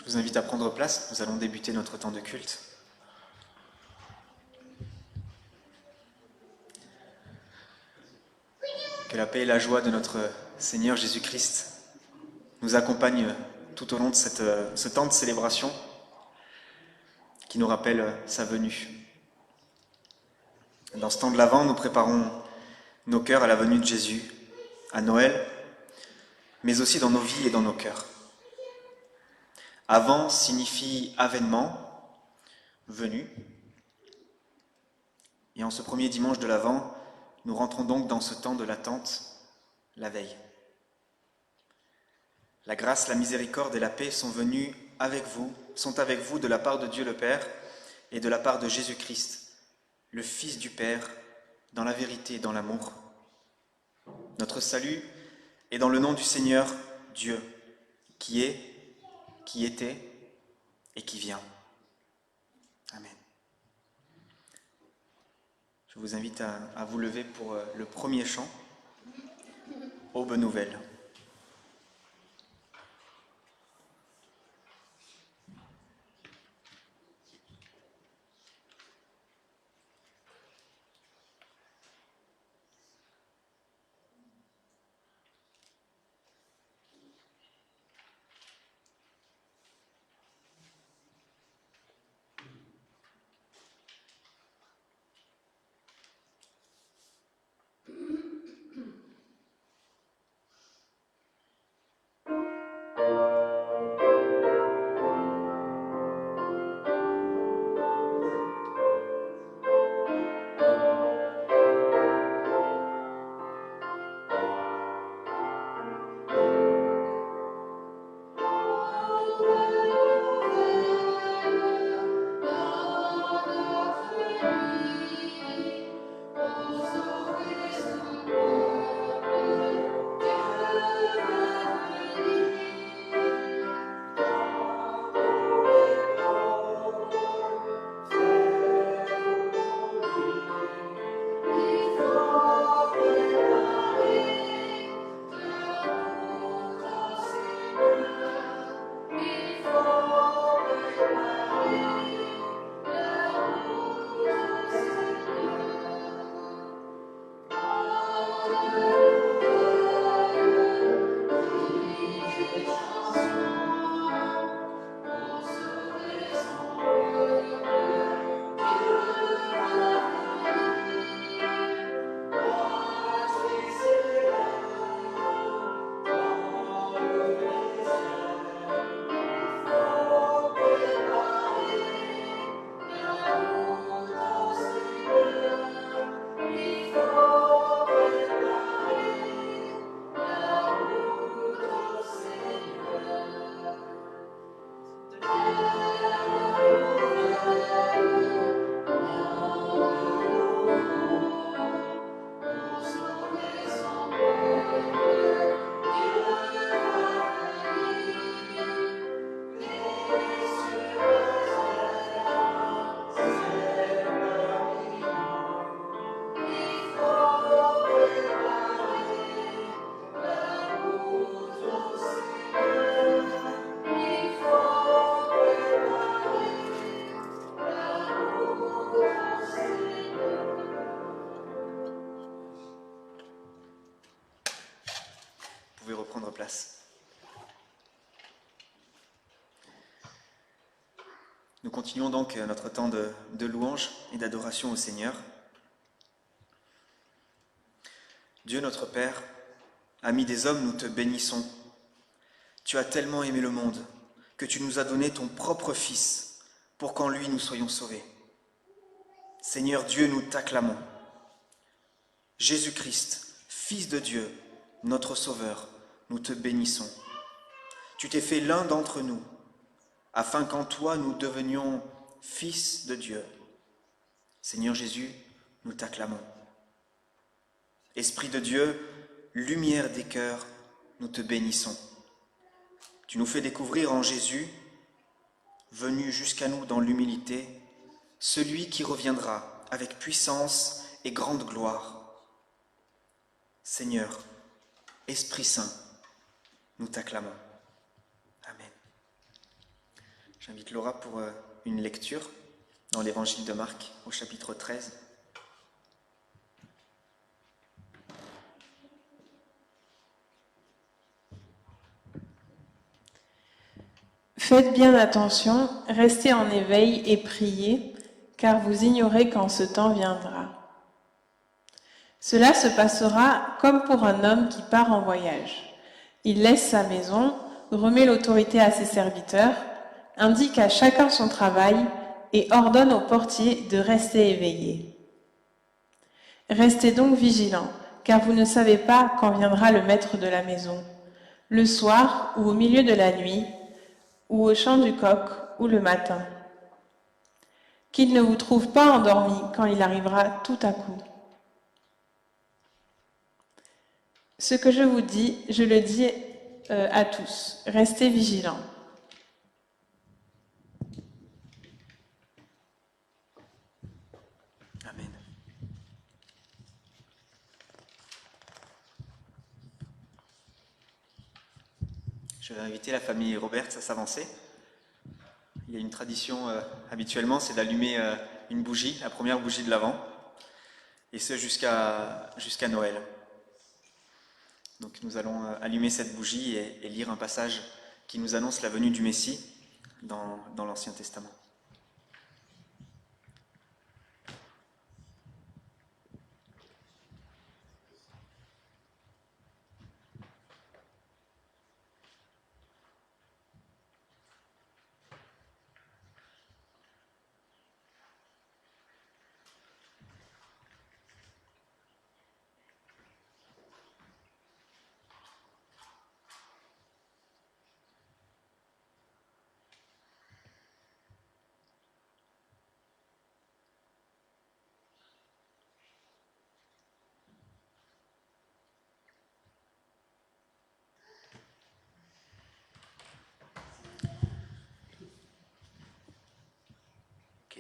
Je vous invite à prendre place, nous allons débuter notre temps de culte. Que la paix et la joie de notre Seigneur Jésus-Christ nous accompagnent tout au long de ce temps de célébration qui nous rappelle sa venue. Dans ce temps de l'Avent, nous préparons nos cœurs à la venue de Jésus, à Noël, mais aussi dans nos vies et dans nos cœurs. Avant signifie avènement, venue. Et en ce premier dimanche de l'Avent, nous rentrons donc dans ce temps de l'attente, la veille. La grâce, la miséricorde et la paix sont avec vous de la part de Dieu le Père et de la part de Jésus-Christ, le Fils du Père, dans la vérité et dans l'amour. Notre salut est dans le nom du Seigneur Dieu, qui est, qui était et qui vient. Amen. Je vous invite à vous lever pour le premier chant, Aube nouvelle. Vous pouvez reprendre place. Nous continuons donc notre temps de louange et d'adoration au Seigneur. Dieu notre Père, ami des hommes, nous te bénissons. Tu as tellement aimé le monde que tu nous as donné ton propre Fils pour qu'en lui nous soyons sauvés. Seigneur Dieu, nous t'acclamons. Jésus-Christ, Fils de Dieu, notre Sauveur, nous te bénissons. Tu t'es fait l'un d'entre nous, afin qu'en toi nous devenions fils de Dieu. Seigneur Jésus, nous t'acclamons. Esprit de Dieu, lumière des cœurs, nous te bénissons. Tu nous fais découvrir en Jésus, venu jusqu'à nous dans l'humilité, celui qui reviendra avec puissance et grande gloire. Seigneur, Esprit Saint, nous t'acclamons. Amen. J'invite Laura pour une lecture dans l'évangile de Marc au chapitre 13. Faites bien attention, restez en éveil et priez, car vous ignorez quand ce temps viendra. Cela se passera comme pour un homme qui part en voyage. Il laisse sa maison, remet l'autorité à ses serviteurs, indique à chacun son travail et ordonne au portier de rester éveillé. Restez donc vigilants, car vous ne savez pas quand viendra le maître de la maison, le soir ou au milieu de la nuit, ou au chant du coq, ou le matin. Qu'il ne vous trouve pas endormis quand il arrivera tout à coup. Ce que je vous dis, je le dis à tous. Restez vigilants. Amen. Je vais inviter la famille Roberts à s'avancer. Il y a une tradition habituellement, c'est d'allumer une bougie, la première bougie de l'Avent, et ce jusqu'à Noël. Donc nous allons allumer cette bougie et lire un passage qui nous annonce la venue du Messie dans l'Ancien Testament.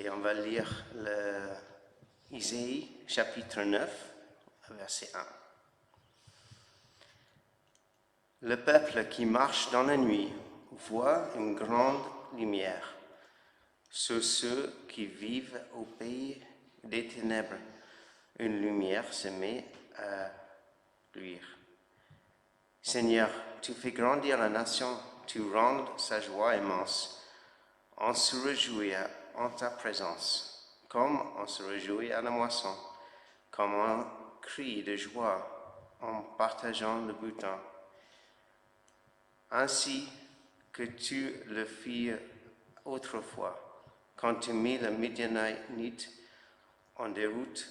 Et on va lire Isaïe chapitre 9, verset 1. Le peuple qui marche dans la nuit voit une grande lumière. Sur ceux qui vivent au pays des ténèbres, une lumière se met à luire. Seigneur, tu fais grandir la nation, tu rends sa joie immense. On se réjouit en ta présence, comme on se réjouit à la moisson, comme on crie de joie en partageant le butin. Ainsi que tu le fis autrefois, quand tu mis le Midianite en déroute,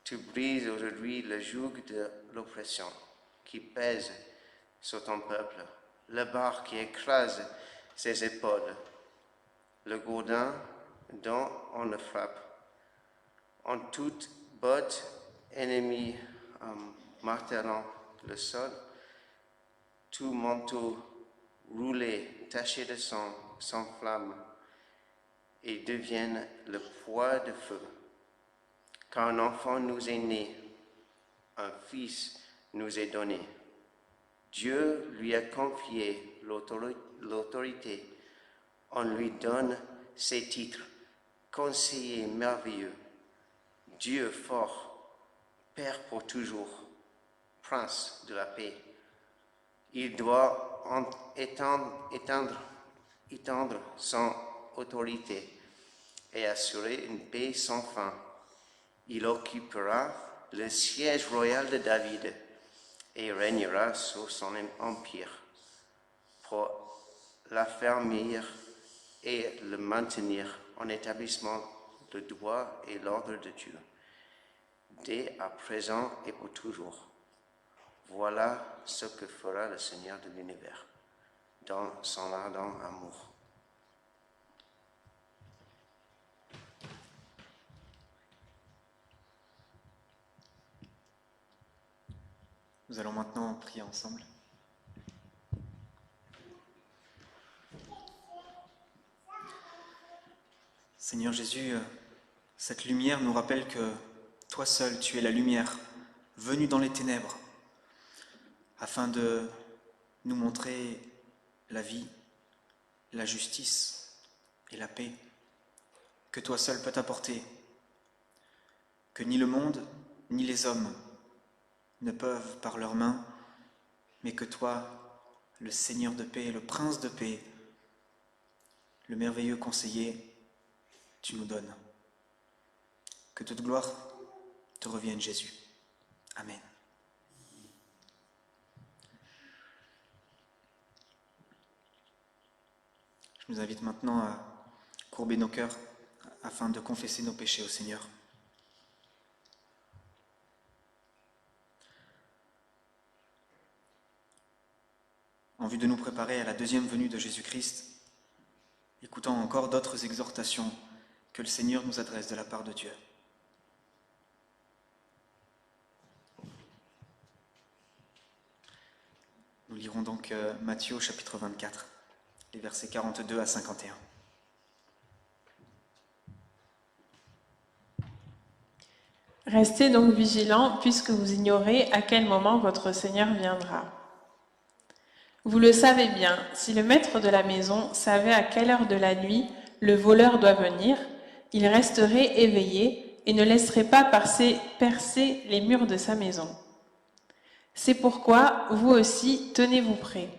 tu brises aujourd'hui le joug de l'oppression qui pèse sur ton peuple, le bar qui écrase ses épaules, le gourdin dont on le frappe. En toute botte ennemie martelant le sol, tout manteau roulé, taché de sang, s'enflamme et deviennent le poids de feu. Car un enfant nous est né, un fils nous est donné. Dieu lui a confié l'autorité. On lui donne ses titres. Conseiller merveilleux, Dieu fort, Père pour toujours, Prince de la paix. Il doit étendre son autorité et assurer une paix sans fin. Il occupera le siège royal de David et régnera sur son empire pour l'affermir et le maintenir en établissement le droit et l'ordre de Dieu, dès à présent et pour toujours. Voilà ce que fera le Seigneur de l'univers, dans son ardent amour. Nous allons maintenant prier ensemble. Seigneur Jésus, cette lumière nous rappelle que toi seul, tu es la lumière venue dans les ténèbres, afin de nous montrer la vie, la justice et la paix que toi seul peux apporter, que ni le monde ni les hommes ne peuvent par leurs mains, mais que toi, le Seigneur de paix, le Prince de paix, le merveilleux conseiller, tu nous donnes. Que toute gloire te revienne, Jésus. Amen. Je nous invite maintenant à courber nos cœurs afin de confesser nos péchés au Seigneur. En vue de nous préparer à la deuxième venue de Jésus-Christ, écoutons encore d'autres exhortations que le Seigneur nous adresse de la part de Dieu. Nous lirons donc Matthieu chapitre 24, les versets 42 à 51. Restez donc vigilants, puisque vous ignorez à quel moment votre Seigneur viendra. Vous le savez bien, si le maître de la maison savait à quelle heure de la nuit le voleur doit venir, il resterait éveillé et ne laisserait pas percer les murs de sa maison. C'est pourquoi, vous aussi, tenez-vous prêts,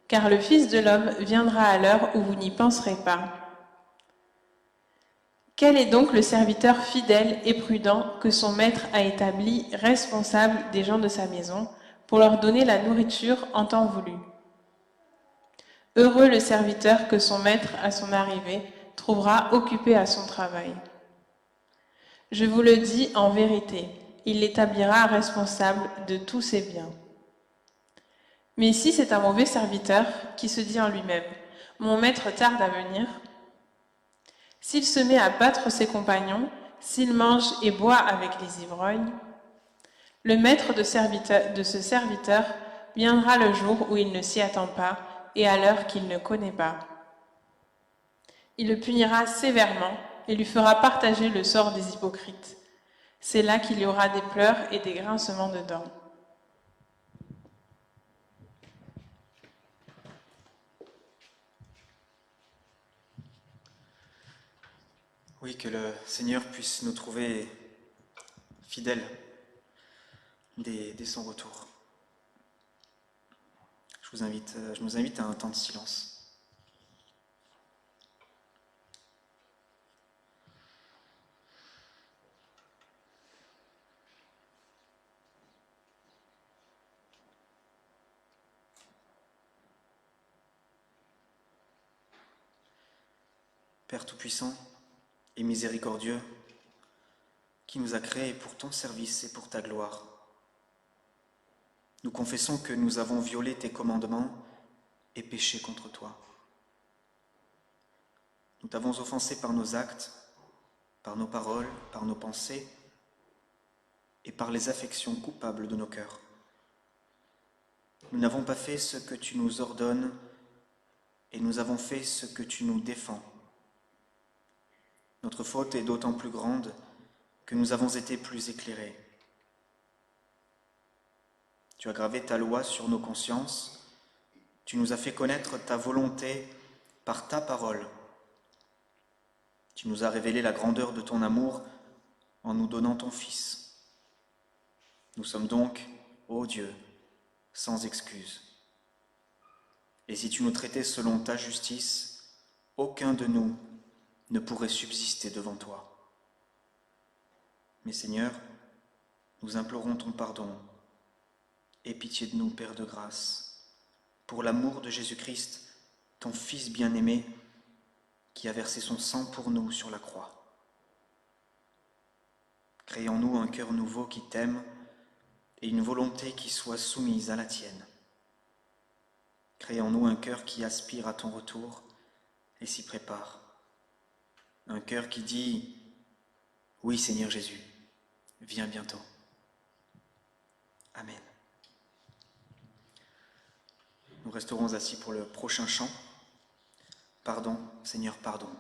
car le Fils de l'homme viendra à l'heure où vous n'y penserez pas. Quel est donc le serviteur fidèle et prudent que son maître a établi responsable des gens de sa maison pour leur donner la nourriture en temps voulu ? Heureux le serviteur que son maître, à son arrivée, trouvera occupé à son travail. Je vous le dis en vérité, il l'établira responsable de tous ses biens. Mais si c'est un mauvais serviteur qui se dit en lui-même « Mon maître tarde à venir », s'il se met à battre ses compagnons, s'il mange et boit avec les ivrognes, le maître de ce serviteur viendra le jour où il ne s'y attend pas et à l'heure qu'il ne connaît pas. Il le punira sévèrement et lui fera partager le sort des hypocrites. C'est là qu'il y aura des pleurs et des grincements de dents. Oui, que le Seigneur puisse nous trouver fidèles dès son retour. Je nous invite à un temps de silence. Père Tout-Puissant et miséricordieux, qui nous a créés pour ton service et pour ta gloire, nous confessons que nous avons violé tes commandements et péché contre toi. Nous t'avons offensé par nos actes, par nos paroles, par nos pensées et par les affections coupables de nos cœurs. Nous n'avons pas fait ce que tu nous ordonnes et nous avons fait ce que tu nous défends. Notre faute est d'autant plus grande que nous avons été plus éclairés. Tu as gravé ta loi sur nos consciences, tu nous as fait connaître ta volonté par ta parole. Tu nous as révélé la grandeur de ton amour en nous donnant ton Fils. Nous sommes donc, ô Dieu, sans excuse. Et si tu nous traitais selon ta justice, aucun de nous ne pourrait subsister devant toi. Mais Seigneur, nous implorons ton pardon. Aie pitié de nous, Père de grâce, pour l'amour de Jésus-Christ, ton Fils bien-aimé, qui a versé son sang pour nous sur la croix. Crée en nous un cœur nouveau qui t'aime et une volonté qui soit soumise à la tienne. Crée en nous un cœur qui aspire à ton retour et s'y prépare. Un cœur qui dit « Oui, Seigneur Jésus, viens bientôt. » Amen. Nous resterons assis pour le prochain chant. Pardon, Seigneur, pardon.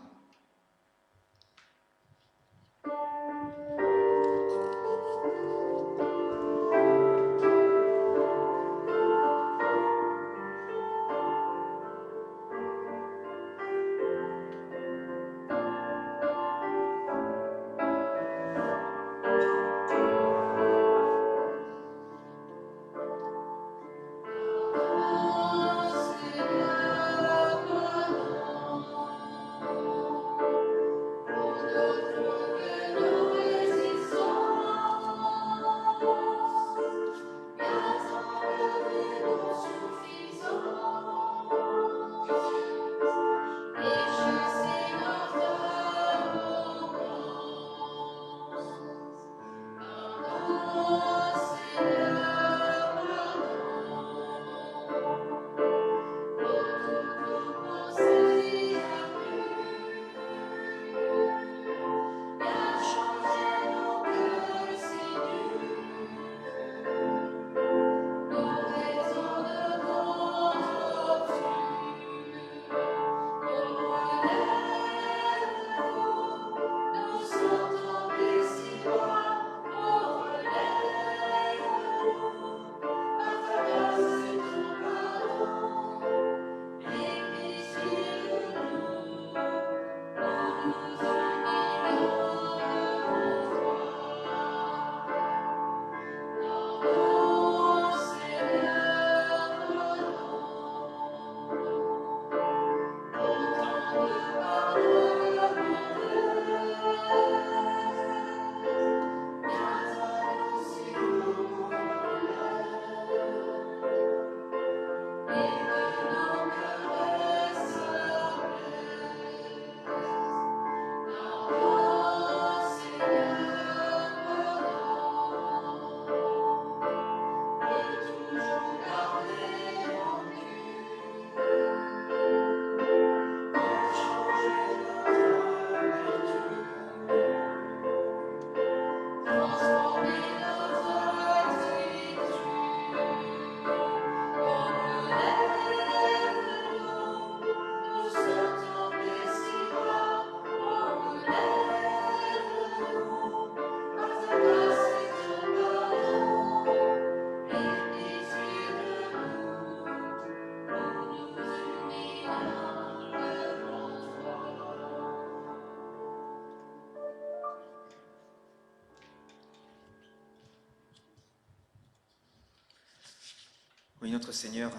Oui, notre Seigneur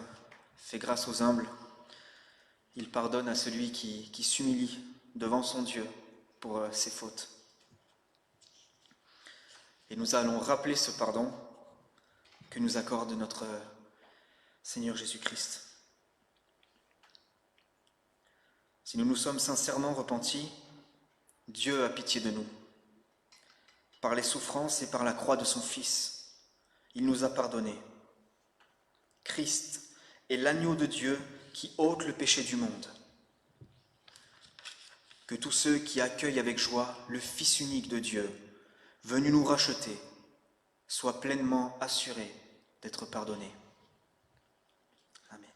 fait grâce aux humbles. Il pardonne à celui qui s'humilie devant son Dieu pour ses fautes. Et nous allons rappeler ce pardon que nous accorde notre Seigneur Jésus-Christ. Si nous nous sommes sincèrement repentis, Dieu a pitié de nous. Par les souffrances et par la croix de son Fils, il nous a pardonnés. Christ est l'agneau de Dieu qui ôte le péché du monde. Que tous ceux qui accueillent avec joie le Fils unique de Dieu, venu nous racheter, soient pleinement assurés d'être pardonnés. Amen.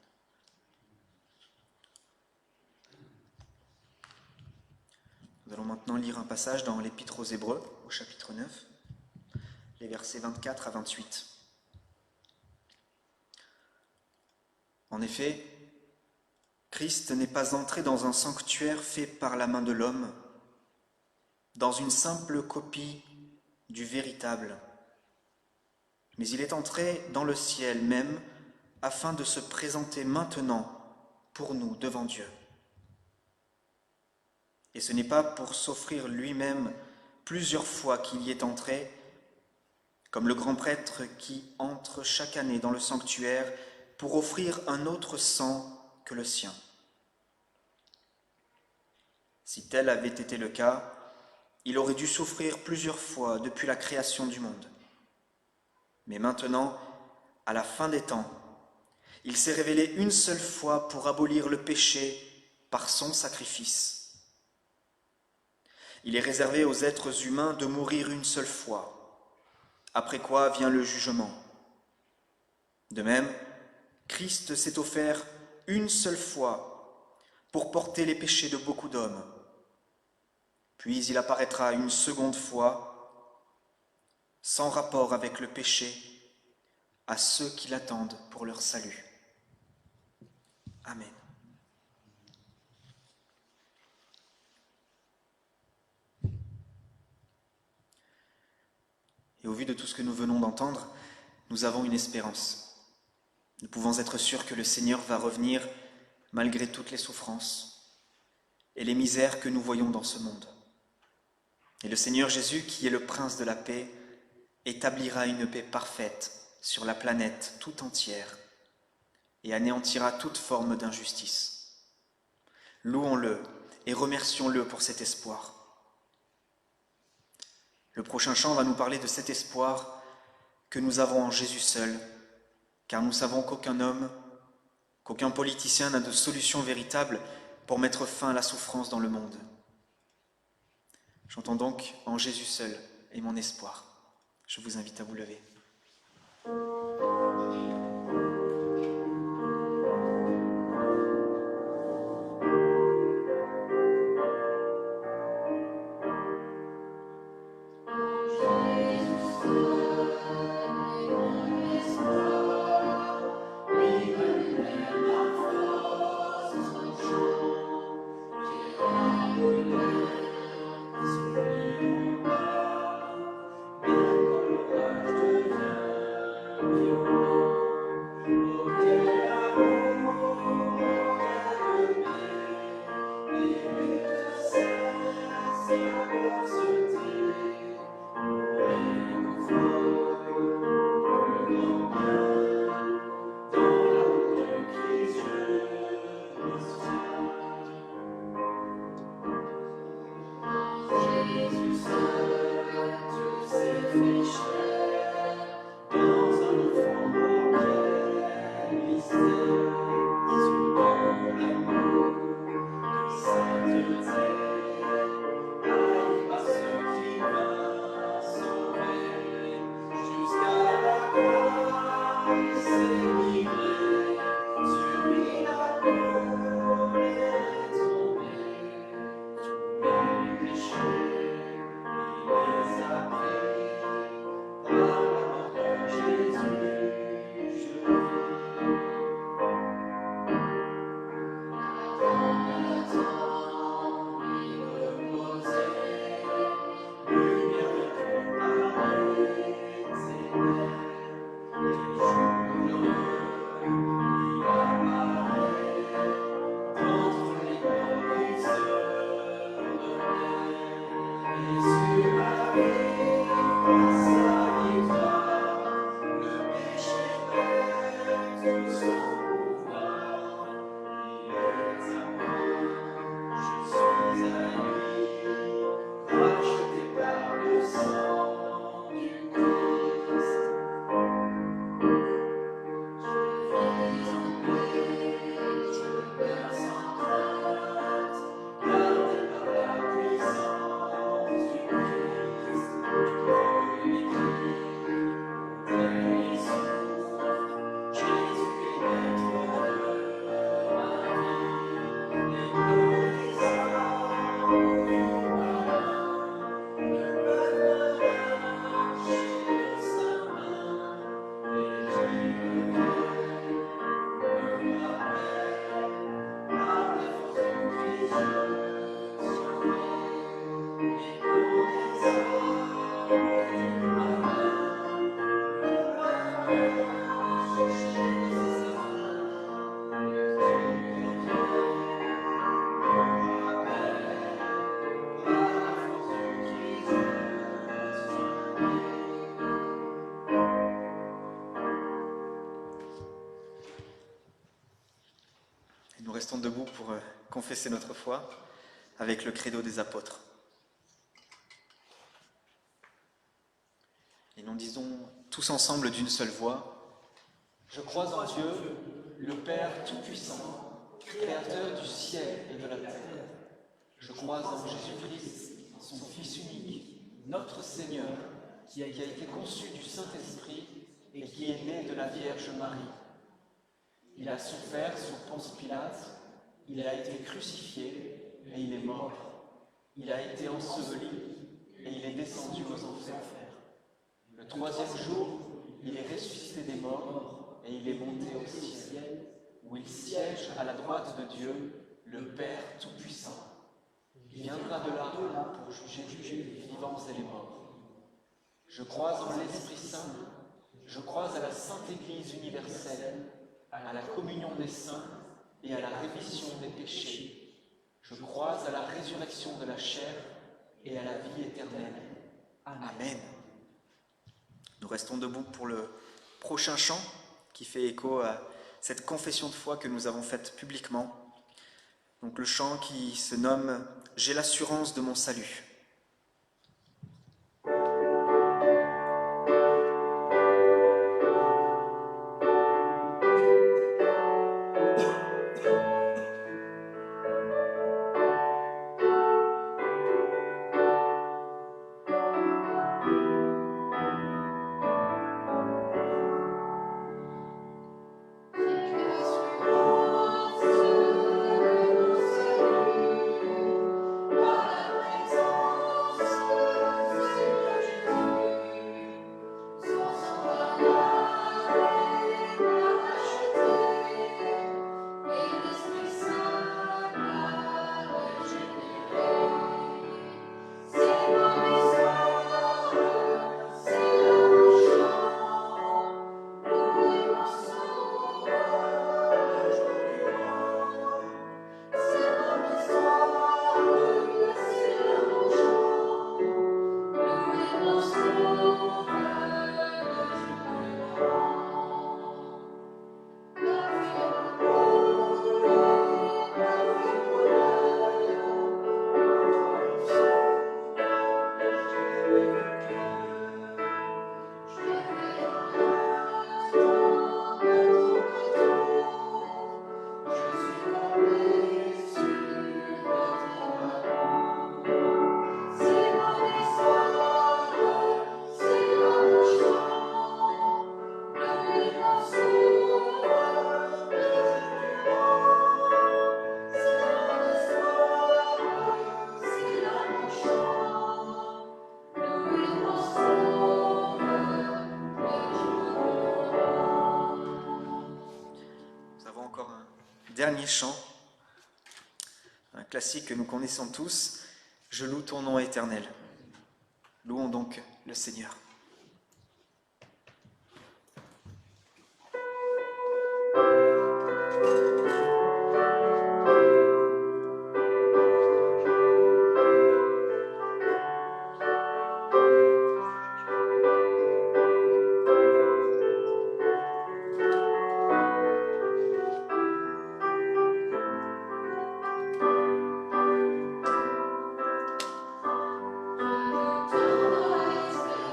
Nous allons maintenant lire un passage dans l'Épître aux Hébreux, au chapitre 9, les versets 24 à 28. En effet, Christ n'est pas entré dans un sanctuaire fait par la main de l'homme, dans une simple copie du véritable, mais il est entré dans le ciel même afin de se présenter maintenant pour nous devant Dieu. Et ce n'est pas pour s'offrir lui-même plusieurs fois qu'il y est entré, comme le grand prêtre qui entre chaque année dans le sanctuaire pour offrir un autre sang que le sien. Si tel avait été le cas, il aurait dû souffrir plusieurs fois depuis la création du monde. Mais maintenant, à la fin des temps, il s'est révélé une seule fois pour abolir le péché par son sacrifice. Il est réservé aux êtres humains de mourir une seule fois, après quoi vient le jugement. De même, Christ s'est offert une seule fois pour porter les péchés de beaucoup d'hommes. Puis il apparaîtra une seconde fois, sans rapport avec le péché, à ceux qui l'attendent pour leur salut. Amen. Et au vu de tout ce que nous venons d'entendre, nous avons une espérance. Nous pouvons être sûrs que le Seigneur va revenir malgré toutes les souffrances et les misères que nous voyons dans ce monde. Et le Seigneur Jésus, qui est le Prince de la paix, établira une paix parfaite sur la planète tout entière et anéantira toute forme d'injustice. Louons-le et remercions-le pour cet espoir. Le prochain chant va nous parler de cet espoir que nous avons en Jésus seul, car nous savons qu'aucun homme, qu'aucun politicien n'a de solution véritable pour mettre fin à la souffrance dans le monde. Chantons donc en Jésus seul est mon espoir. Je vous invite à vous lever. Bien qu'on le rage devient violent. Nous restons debout pour confesser notre foi avec le credo des apôtres. Et nous disons tous ensemble d'une seule voix: Je crois en Dieu, le Père Tout-Puissant, Créateur du ciel et de la terre. Je crois en Jésus-Christ, son Fils unique, notre Seigneur, qui a été conçu du Saint-Esprit et qui est né de la Vierge Marie. Il a souffert sous Ponce Pilate, il a été crucifié et il est mort. Il a été enseveli et il est descendu aux enfers. Le troisième jour, il est ressuscité des morts et il est monté au ciel, où il siège à la droite de Dieu, le Père Tout-Puissant. Il viendra de là pour juger les vivants et les morts. Je crois en l'Esprit Saint, je crois à la Sainte Église universelle, à la communion des saints et à la rémission des péchés. Je crois à la résurrection de la chair et à la vie éternelle. Amen. Nous restons debout pour le prochain chant qui fait écho à cette confession de foi que nous avons faite publiquement. Donc le chant qui se nomme « J'ai l'assurance de mon salut ». Dernier chant, un classique que nous connaissons tous, « Je loue ton nom éternel ». Louons donc le Seigneur.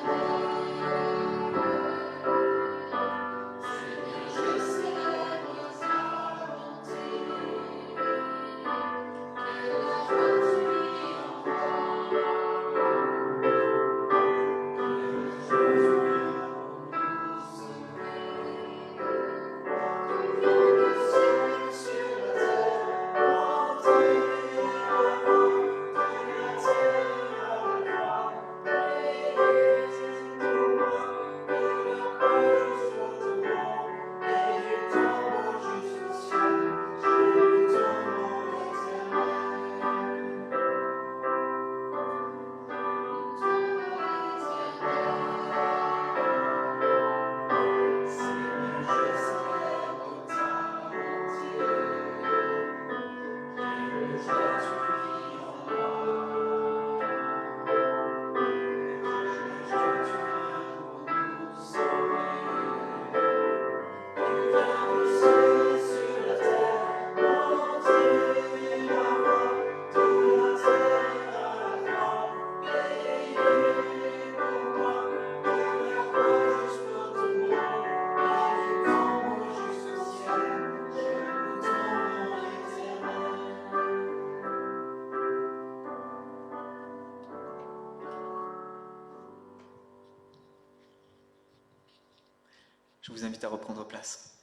Thank you. Je vous invite à reprendre place.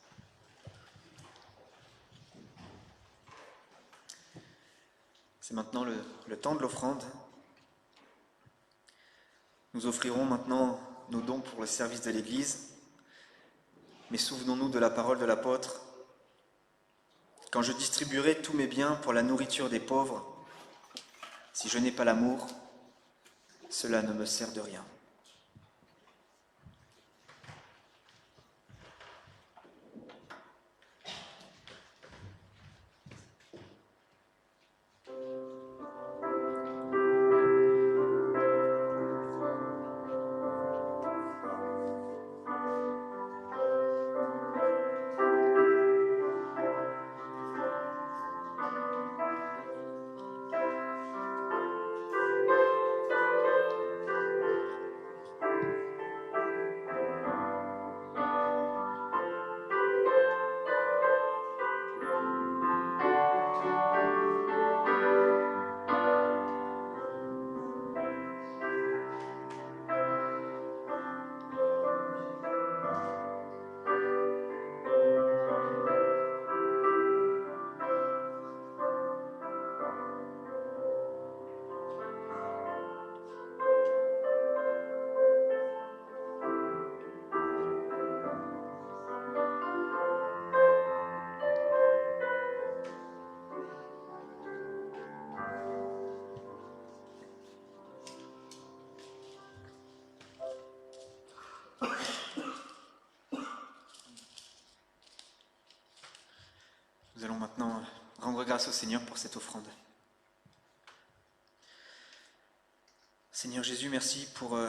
C'est maintenant le temps de l'offrande. Nous offrirons maintenant nos dons pour le service de l'Église. Mais souvenons-nous de la parole de l'apôtre. Quand je distribuerai tous mes biens pour la nourriture des pauvres, si je n'ai pas l'amour, cela ne me sert de rien. Nous allons maintenant rendre grâce au Seigneur pour cette offrande. Seigneur Jésus, merci pour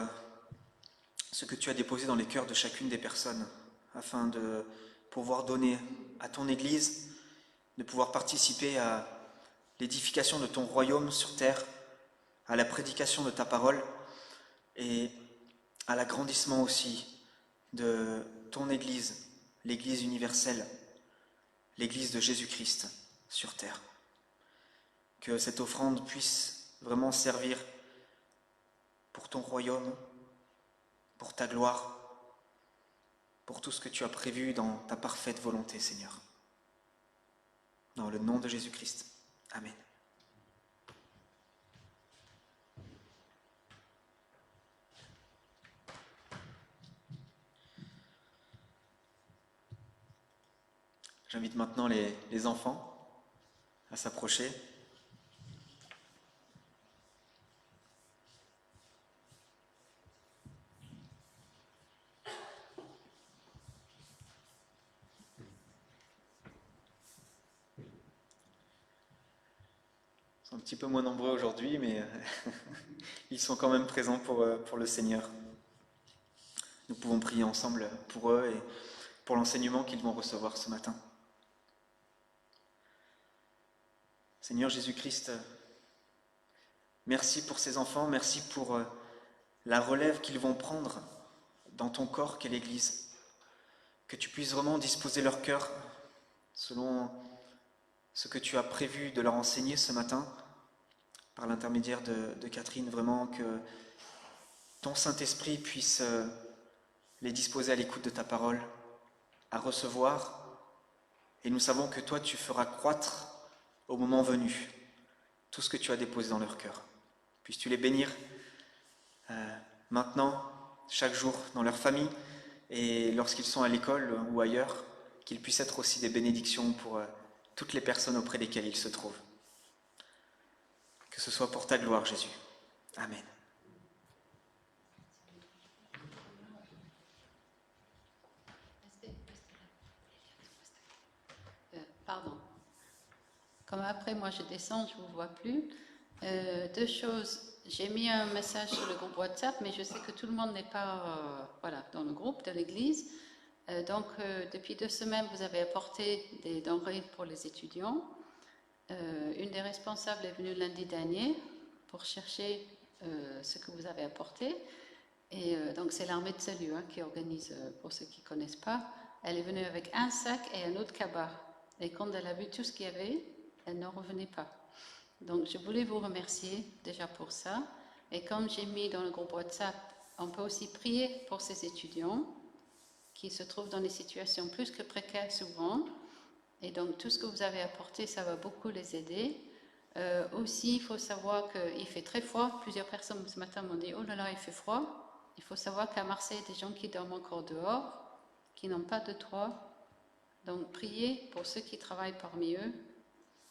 ce que tu as déposé dans les cœurs de chacune des personnes, afin de pouvoir donner à ton Église, de pouvoir participer à l'édification de ton royaume sur terre, à la prédication de ta parole et à l'agrandissement aussi de ton Église, l'Église universelle, l'Église de Jésus-Christ sur terre. Que cette offrande puisse vraiment servir pour ton royaume, pour ta gloire, pour tout ce que tu as prévu dans ta parfaite volonté, Seigneur. Dans le nom de Jésus-Christ. Amen. J'invite maintenant les enfants à s'approcher. Ils sont un petit peu moins nombreux aujourd'hui, mais ils sont quand même présents pour le Seigneur. Nous pouvons prier ensemble pour eux et pour l'enseignement qu'ils vont recevoir ce matin. Seigneur Jésus-Christ, merci pour ces enfants, merci pour la relève qu'ils vont prendre dans ton corps qu'est l'Église. Que tu puisses vraiment disposer leur cœur selon ce que tu as prévu de leur enseigner ce matin, par l'intermédiaire de Catherine, vraiment que ton Saint-Esprit puisse les disposer à l'écoute de ta parole, à recevoir, et nous savons que toi tu feras croître au moment venu tout ce que tu as déposé dans leur cœur. Puisses-tu les bénir maintenant, chaque jour, dans leur famille, et lorsqu'ils sont à l'école ou ailleurs, qu'ils puissent être aussi des bénédictions pour toutes les personnes auprès desquelles ils se trouvent. Que ce soit pour ta gloire, Jésus. Amen. Pardon. Comme après, moi, je descends, je ne vous vois plus. Deux choses. J'ai mis un message sur le groupe WhatsApp, mais je sais que tout le monde n'est pas dans le groupe de l'Église. Donc, depuis 2 semaines, vous avez apporté des denrées pour les étudiants. Une des responsables est venue lundi dernier pour chercher ce que vous avez apporté. Et donc, c'est l'Armée de Salut qui organise, pour ceux qui ne connaissent pas. Elle est venue avec un sac et un autre cabas. Et quand elle a vu tout ce qu'il y avait, elle n'en revenait pas. Donc, je voulais vous remercier déjà pour ça. Et comme j'ai mis dans le groupe WhatsApp, on peut aussi prier pour ces étudiants. qui se trouvent dans des situations plus que précaires souvent. Et donc tout ce que vous avez apporté, ça va beaucoup les aider. Aussi, il faut savoir qu'il fait très froid. Plusieurs personnes ce matin m'ont dit « Oh là là, il fait froid ». Il faut savoir qu'à Marseille, il y a des gens qui dorment encore dehors, qui n'ont pas de toit. Donc priez pour ceux qui travaillent parmi eux,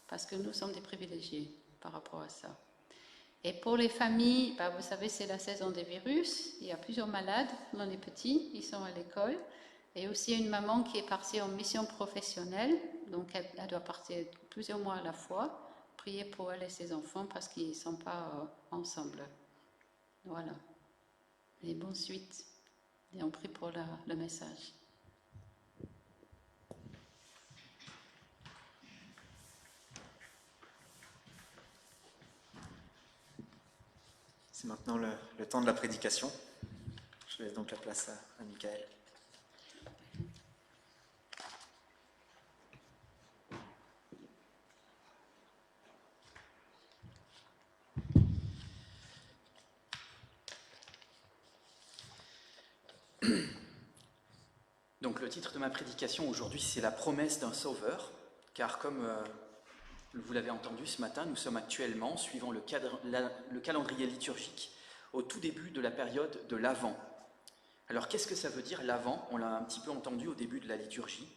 parce que nous sommes des privilégiés par rapport à ça. Et pour les familles, vous savez, c'est la saison des virus. Il y a plusieurs malades dans les petits, ils sont à l'école. Et aussi une maman qui est partie en mission professionnelle, donc elle doit partir plusieurs mois à la fois. Priez pour elle et ses enfants parce qu'ils ne sont pas ensemble. Voilà. Et bonne suite. Et on prie pour le message. C'est maintenant le temps de la prédication. Je laisse donc la place à Michael. Donc le titre de ma prédication aujourd'hui, c'est la promesse d'un sauveur, car comme vous l'avez entendu ce matin, nous sommes actuellement, suivant le calendrier liturgique, au tout début de la période de l'Avent. Alors qu'est-ce que ça veut dire l'Avent? On l'a un petit peu entendu au début de la liturgie.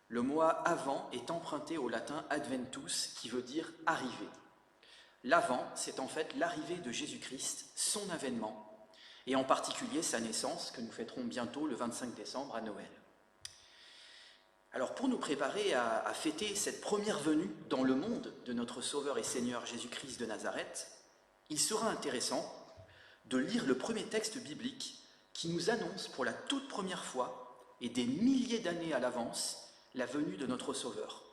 Le mot Avant est emprunté au latin Adventus, qui veut dire arriver. L'Avent, c'est en fait l'arrivée de Jésus-Christ, son avènement, et en particulier sa naissance, que nous fêterons bientôt le 25 décembre à Noël. Alors pour nous préparer à fêter cette première venue dans le monde de notre Sauveur et Seigneur Jésus-Christ de Nazareth, il sera intéressant de lire le premier texte biblique qui nous annonce pour la toute première fois et des milliers d'années à l'avance la venue de notre Sauveur.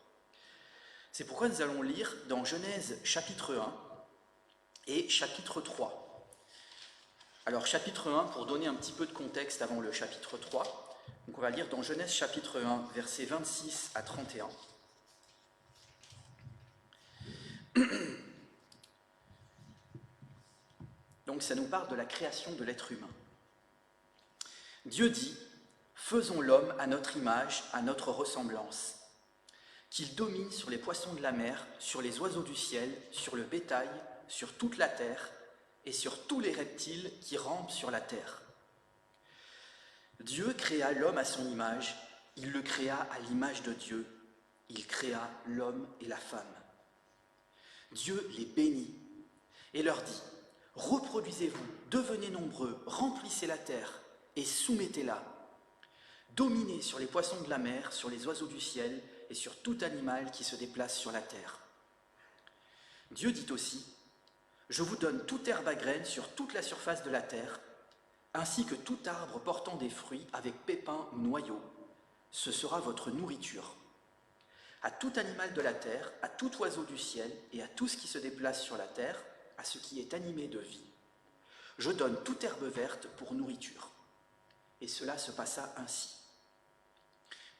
C'est pourquoi nous allons lire dans Genèse chapitre 1 et chapitre 3. Alors chapitre 1, pour donner un petit peu de contexte avant le chapitre 3, donc on va lire dans Genèse chapitre 1, versets 26 à 31. Donc ça nous parle de la création de l'être humain. Dieu dit, « Faisons l'homme à notre image, à notre ressemblance, qu'il domine sur les poissons de la mer, sur les oiseaux du ciel, sur le bétail, sur toute la terre et sur tous les reptiles qui rampent sur la terre. » Dieu créa l'homme à son image, il le créa à l'image de Dieu, il créa l'homme et la femme. Dieu les bénit et leur dit, « Reproduisez-vous, devenez nombreux, remplissez la terre et soumettez-la. Dominez sur les poissons de la mer, sur les oiseaux du ciel et sur tout animal qui se déplace sur la terre. » Dieu dit aussi, « Je vous donne toute herbe à graines sur toute la surface de la terre, ainsi que tout arbre portant des fruits avec pépins ou noyaux. Ce sera votre nourriture. À tout animal de la terre, à tout oiseau du ciel et à tout ce qui se déplace sur la terre, à ce qui est animé de vie. Je donne toute herbe verte pour nourriture. » Et cela se passa ainsi.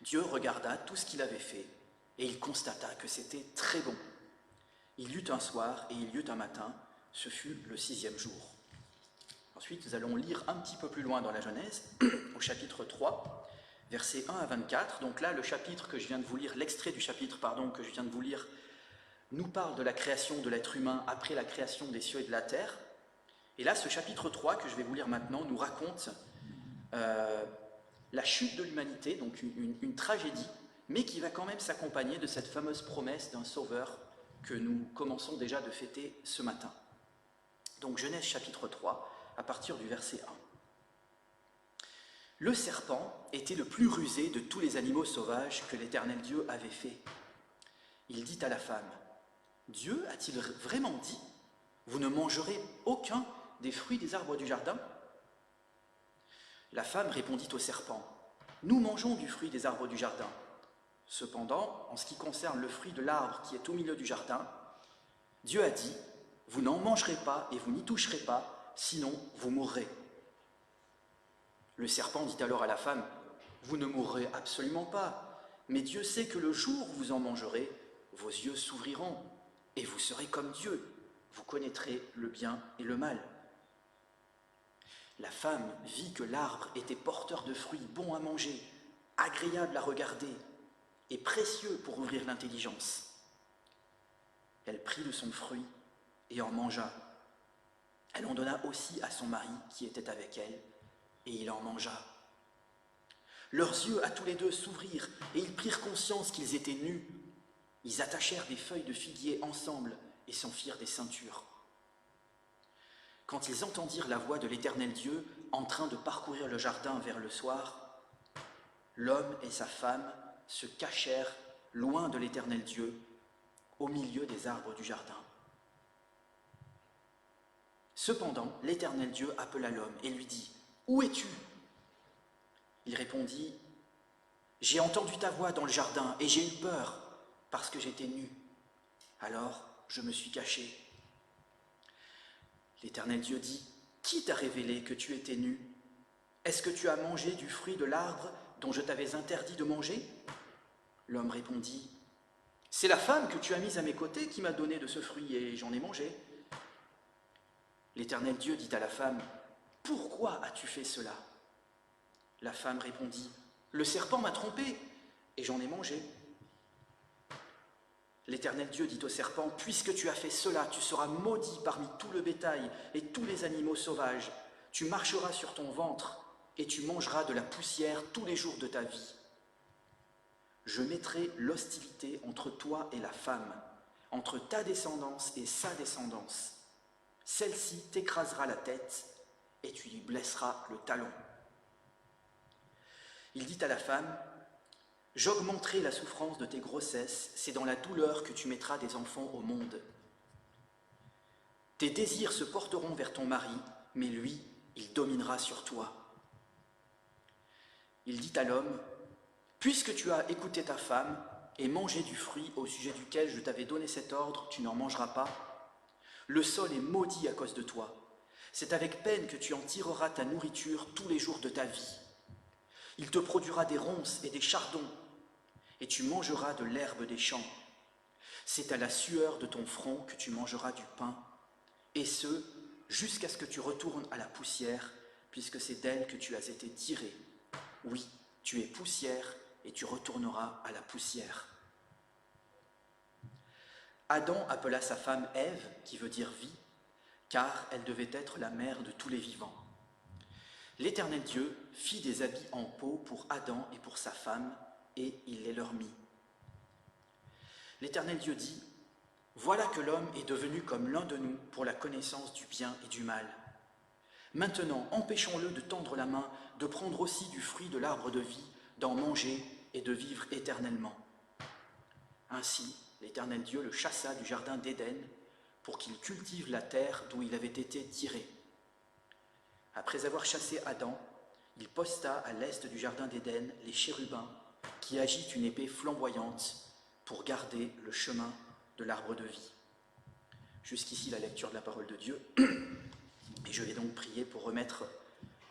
Dieu regarda tout ce qu'il avait fait, et il constata que c'était très bon. Il y eut un soir et il y eut un matin, ce fut le 6e jour. Ensuite, nous allons lire un petit peu plus loin dans la Genèse, au chapitre 3, versets 1 à 24. Donc là, le chapitre que je viens de vous lire, l'extrait du chapitre, que je viens de vous lire, nous parle de la création de l'être humain après la création des cieux et de la terre. Et là, ce chapitre 3 que je vais vous lire maintenant nous raconte la chute de l'humanité, donc une tragédie, mais qui va quand même s'accompagner de cette fameuse promesse d'un sauveur que nous commençons déjà de fêter ce matin. Donc Genèse chapitre 3, à partir du verset 1. Le serpent était le plus rusé de tous les animaux sauvages que l'Éternel Dieu avait fait. Il dit à la femme, « Dieu a-t-il vraiment dit, vous ne mangerez aucun des fruits des arbres du jardin ?» La femme répondit au serpent, « Nous mangeons du fruit des arbres du jardin. Cependant, en ce qui concerne le fruit de l'arbre qui est au milieu du jardin, Dieu a dit, vous n'en mangerez pas et vous n'y toucherez pas, sinon vous mourrez. » Le serpent dit alors à la femme, « Vous ne mourrez absolument pas, mais Dieu sait que le jour où vous en mangerez, vos yeux s'ouvriront, et vous serez comme Dieu, vous connaîtrez le bien et le mal. » La femme vit que l'arbre était porteur de fruits bons à manger, agréable à regarder et précieux pour ouvrir l'intelligence. Elle prit de son fruit et en mangea. Elle en donna aussi à son mari qui était avec elle, et il en mangea. Leurs yeux à tous les deux s'ouvrirent, et ils prirent conscience qu'ils étaient nus. Ils attachèrent des feuilles de figuier ensemble et s'en firent des ceintures. Quand ils entendirent la voix de l'Éternel Dieu en train de parcourir le jardin vers le soir, l'homme et sa femme se cachèrent loin de l'Éternel Dieu, au milieu des arbres du jardin. Cependant, l'Éternel Dieu appela l'homme et lui dit : « Où es-tu » Il répondit : « J'ai entendu ta voix dans le jardin et j'ai eu peur parce que j'étais nu. Alors je me suis caché. » L'Éternel Dieu dit : « Qui t'a révélé que tu étais nu ? Est-ce que tu as mangé du fruit de l'arbre dont je t'avais interdit de manger ?» L'homme répondit : « C'est la femme que tu as mise à mes côtés qui m'a donné de ce fruit et j'en ai mangé. » L'Éternel Dieu dit à la femme : « Pourquoi as-tu fait cela ?» La femme répondit : « Le serpent m'a trompé et j'en ai mangé. » L'Éternel Dieu dit au serpent : « Puisque tu as fait cela, tu seras maudit parmi tout le bétail et tous les animaux sauvages. Tu marcheras sur ton ventre et tu mangeras de la poussière tous les jours de ta vie. Je mettrai l'hostilité entre toi et la femme, entre ta descendance et sa descendance. Celle-ci t'écrasera la tête et tu lui blesseras le talon. » Il dit à la femme : « J'augmenterai la souffrance de tes grossesses, c'est dans la douleur que tu mettras des enfants au monde. Tes désirs se porteront vers ton mari, mais lui, il dominera sur toi. » Il dit à l'homme : « Puisque tu as écouté ta femme et mangé du fruit au sujet duquel je t'avais donné cet ordre, tu n'en mangeras pas. Le sol est maudit à cause de toi. C'est avec peine que tu en tireras ta nourriture tous les jours de ta vie. Il te produira des ronces et des chardons, et tu mangeras de l'herbe des champs. C'est à la sueur de ton front que tu mangeras du pain, et ce, jusqu'à ce que tu retournes à la poussière, puisque c'est d'elle que tu as été tiré. Oui, tu es poussière, et tu retourneras à la poussière. » Adam appela sa femme Ève, qui veut dire vie, car elle devait être la mère de tous les vivants. L'Éternel Dieu fit des habits en peau pour Adam et pour sa femme, et il les leur mit. L'Éternel Dieu dit : « Voilà que l'homme est devenu comme l'un de nous pour la connaissance du bien et du mal. Maintenant, empêchons-le de tendre la main, de prendre aussi du fruit de l'arbre de vie, d'en manger et de vivre éternellement. » Ainsi, l'Éternel Dieu le chassa du jardin d'Éden pour qu'il cultive la terre d'où il avait été tiré. Après avoir chassé Adam, il posta à l'est du jardin d'Éden les chérubins qui agitent une épée flamboyante pour garder le chemin de l'arbre de vie. Jusqu'ici la lecture de la parole de Dieu, et je vais donc prier pour remettre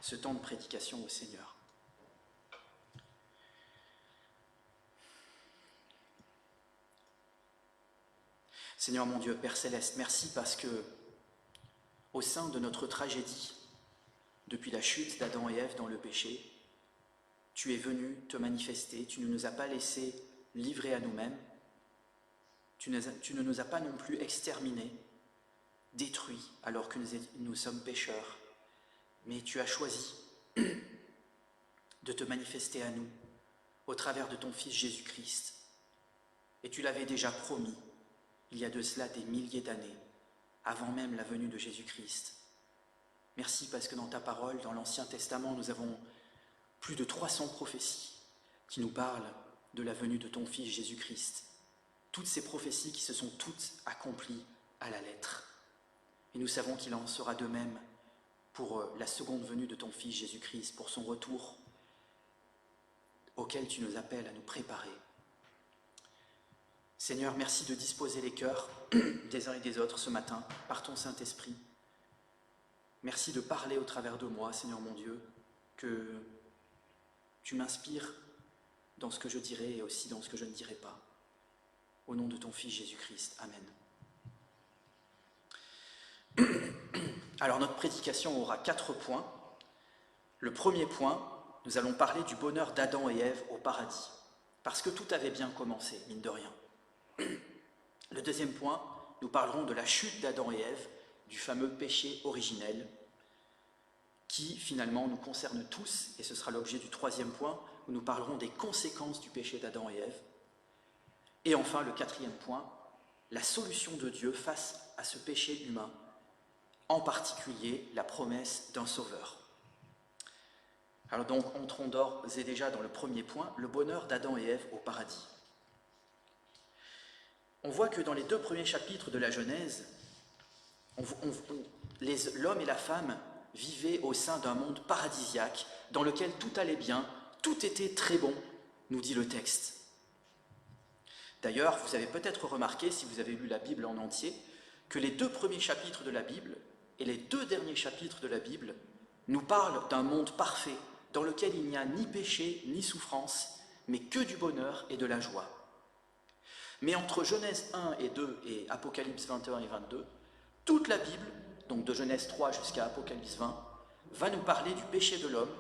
ce temps de prédication au Seigneur. Seigneur mon Dieu, Père Céleste, merci parce que, au sein de notre tragédie, depuis la chute d'Adam et Ève dans le péché, tu es venu te manifester, tu ne nous as pas laissés livrés à nous-mêmes, tu ne nous as pas non plus exterminés, détruits alors que nous sommes pécheurs, mais tu as choisi de te manifester à nous au travers de ton Fils Jésus-Christ. Et tu l'avais déjà promis, il y a de cela des milliers d'années, avant même la venue de Jésus-Christ. Merci parce que dans ta parole, dans l'Ancien Testament, nous avons plus de 300 prophéties qui nous parlent de la venue de ton Fils Jésus-Christ. Toutes ces prophéties qui se sont toutes accomplies à la lettre. Et nous savons qu'il en sera de même pour la seconde venue de ton Fils Jésus-Christ, pour son retour, auquel tu nous appelles à nous préparer. Seigneur, merci de disposer les cœurs des uns et des autres ce matin par ton Saint-Esprit. Merci de parler au travers de moi, Seigneur mon Dieu, que tu m'inspires dans ce que je dirai et aussi dans ce que je ne dirai pas. Au nom de ton Fils Jésus-Christ. Amen. Alors notre prédication aura 4 points. Le premier point, nous allons parler du bonheur d'Adam et Ève au paradis, parce que tout avait bien commencé, mine de rien. Le deuxième point, nous parlerons de la chute d'Adam et Ève, du fameux péché originel, qui finalement nous concerne tous, et ce sera l'objet du troisième point, où nous parlerons des conséquences du péché d'Adam et Ève. Et enfin, le quatrième point, la solution de Dieu face à ce péché humain, en particulier la promesse d'un sauveur. Alors donc, entrons d'ores et déjà dans le premier point, le bonheur d'Adam et Ève au paradis. On voit que dans les 2 premiers chapitres de la Genèse, l'homme et la femme vivaient au sein d'un monde paradisiaque, dans lequel tout allait bien, tout était très bon, nous dit le texte. D'ailleurs, vous avez peut-être remarqué, si vous avez lu la Bible en entier, que les 2 premiers chapitres de la Bible et les 2 derniers chapitres de la Bible nous parlent d'un monde parfait, dans lequel il n'y a ni péché, ni souffrance, mais que du bonheur et de la joie. Mais entre Genèse 1 et 2 et Apocalypse 21 et 22, toute la Bible, donc de Genèse 3 jusqu'à Apocalypse 20, va nous parler du péché de l'homme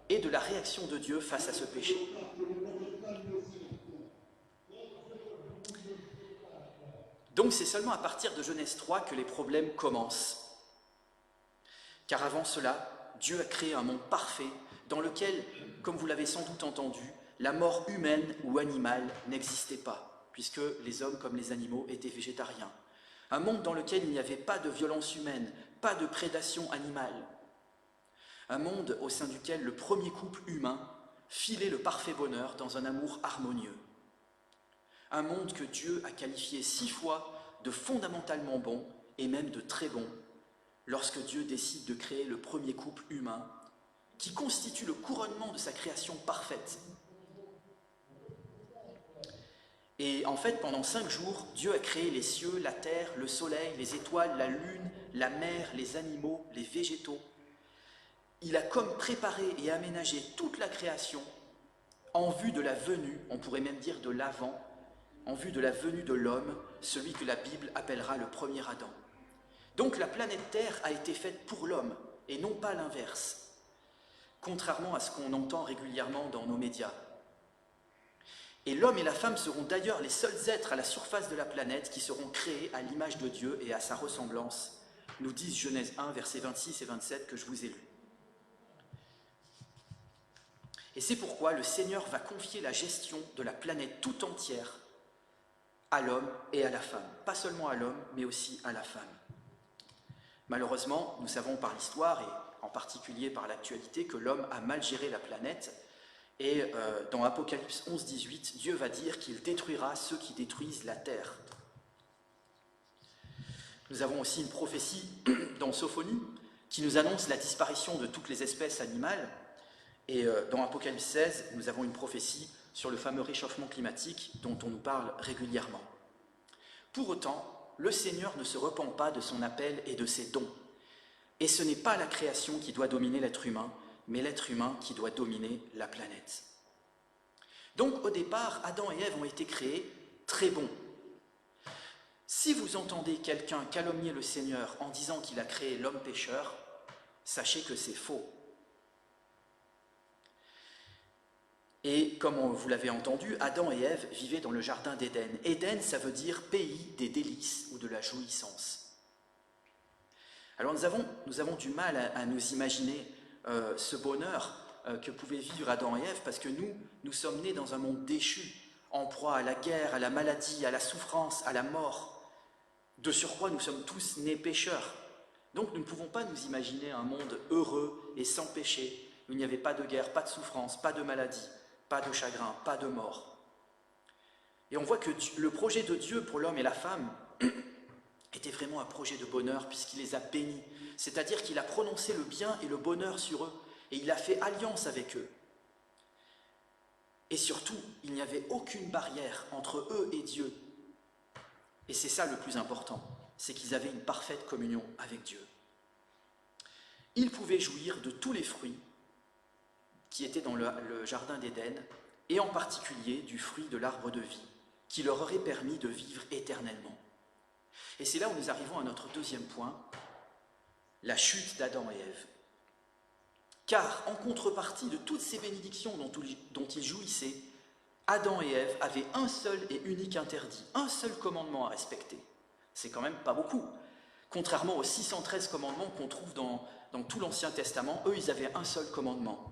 et de la réaction de Dieu face à ce péché. Donc c'est seulement à partir de Genèse 3 que les problèmes commencent. Car avant cela, Dieu a créé un monde parfait dans lequel, comme vous l'avez sans doute entendu, la mort humaine ou animale n'existait pas, puisque les hommes comme les animaux étaient végétariens. Un monde dans lequel il n'y avait pas de violence humaine, pas de prédation animale. Un monde au sein duquel le premier couple humain filait le parfait bonheur dans un amour harmonieux. Un monde que Dieu a qualifié 6 fois de fondamentalement bon et même de très bon, lorsque Dieu décide de créer le premier couple humain, qui constitue le couronnement de sa création parfaite. Et en fait, pendant 5 jours, Dieu a créé les cieux, la terre, le soleil, les étoiles, la lune, la mer, les animaux, les végétaux. Il a comme préparé et aménagé toute la création en vue de la venue, on pourrait même dire de l'avant, en vue de la venue de l'homme, celui que la Bible appellera le premier Adam. Donc la planète Terre a été faite pour l'homme, et non pas l'inverse, contrairement à ce qu'on entend régulièrement dans nos médias. Et l'homme et la femme seront d'ailleurs les seuls êtres à la surface de la planète qui seront créés à l'image de Dieu et à sa ressemblance, nous disent Genèse 1, versets 26 et 27 que je vous ai lus. Et c'est pourquoi le Seigneur va confier la gestion de la planète tout entière à l'homme et à la femme. Pas seulement à l'homme, mais aussi à la femme. Malheureusement, nous savons par l'histoire, et en particulier par l'actualité, que l'homme a mal géré la planète. Et dans Apocalypse 11, 18, Dieu va dire qu'il détruira ceux qui détruisent la terre. Nous avons aussi une prophétie dans Sophonie qui nous annonce la disparition de toutes les espèces animales. Et dans Apocalypse 16, nous avons une prophétie sur le fameux réchauffement climatique dont on nous parle régulièrement. Pour autant, le Seigneur ne se repent pas de son appel et de ses dons. Et ce n'est pas la création qui doit dominer l'être humain, mais l'être humain qui doit dominer la planète. Donc au départ, Adam et Ève ont été créés très bons. Si vous entendez quelqu'un calomnier le Seigneur en disant qu'il a créé l'homme pécheur, sachez que c'est faux. Et comme vous l'avez entendu, Adam et Ève vivaient dans le jardin d'Éden. Éden, ça veut dire pays des délices ou de la jouissance. Alors nous avons du mal à nous imaginer ce bonheur que pouvaient vivre Adam et Ève, parce que nous sommes nés dans un monde déchu, en proie à la guerre, à la maladie, à la souffrance, à la mort. De surcroît, nous sommes tous nés pécheurs. Donc nous ne pouvons pas nous imaginer un monde heureux et sans péché, où il n'y avait pas de guerre, pas de souffrance, pas de maladie, pas de chagrin, pas de mort. Et on voit que le projet de Dieu pour l'homme et la femme était vraiment un projet de bonheur, puisqu'il les a bénis. C'est-à-dire qu'il a prononcé le bien et le bonheur sur eux, et il a fait alliance avec eux. Et surtout, il n'y avait aucune barrière entre eux et Dieu. Et c'est ça le plus important, c'est qu'ils avaient une parfaite communion avec Dieu. Ils pouvaient jouir de tous les fruits qui étaient dans le jardin d'Éden, et en particulier du fruit de l'arbre de vie, qui leur aurait permis de vivre éternellement. Et c'est là où nous arrivons à notre deuxième point, la chute d'Adam et Ève. Car en contrepartie de toutes ces bénédictions dont ils jouissaient, Adam et Ève avaient un seul et unique interdit, un seul commandement à respecter. C'est quand même pas beaucoup. Contrairement aux 613 commandements qu'on trouve dans tout l'Ancien Testament, eux, ils avaient un seul commandement.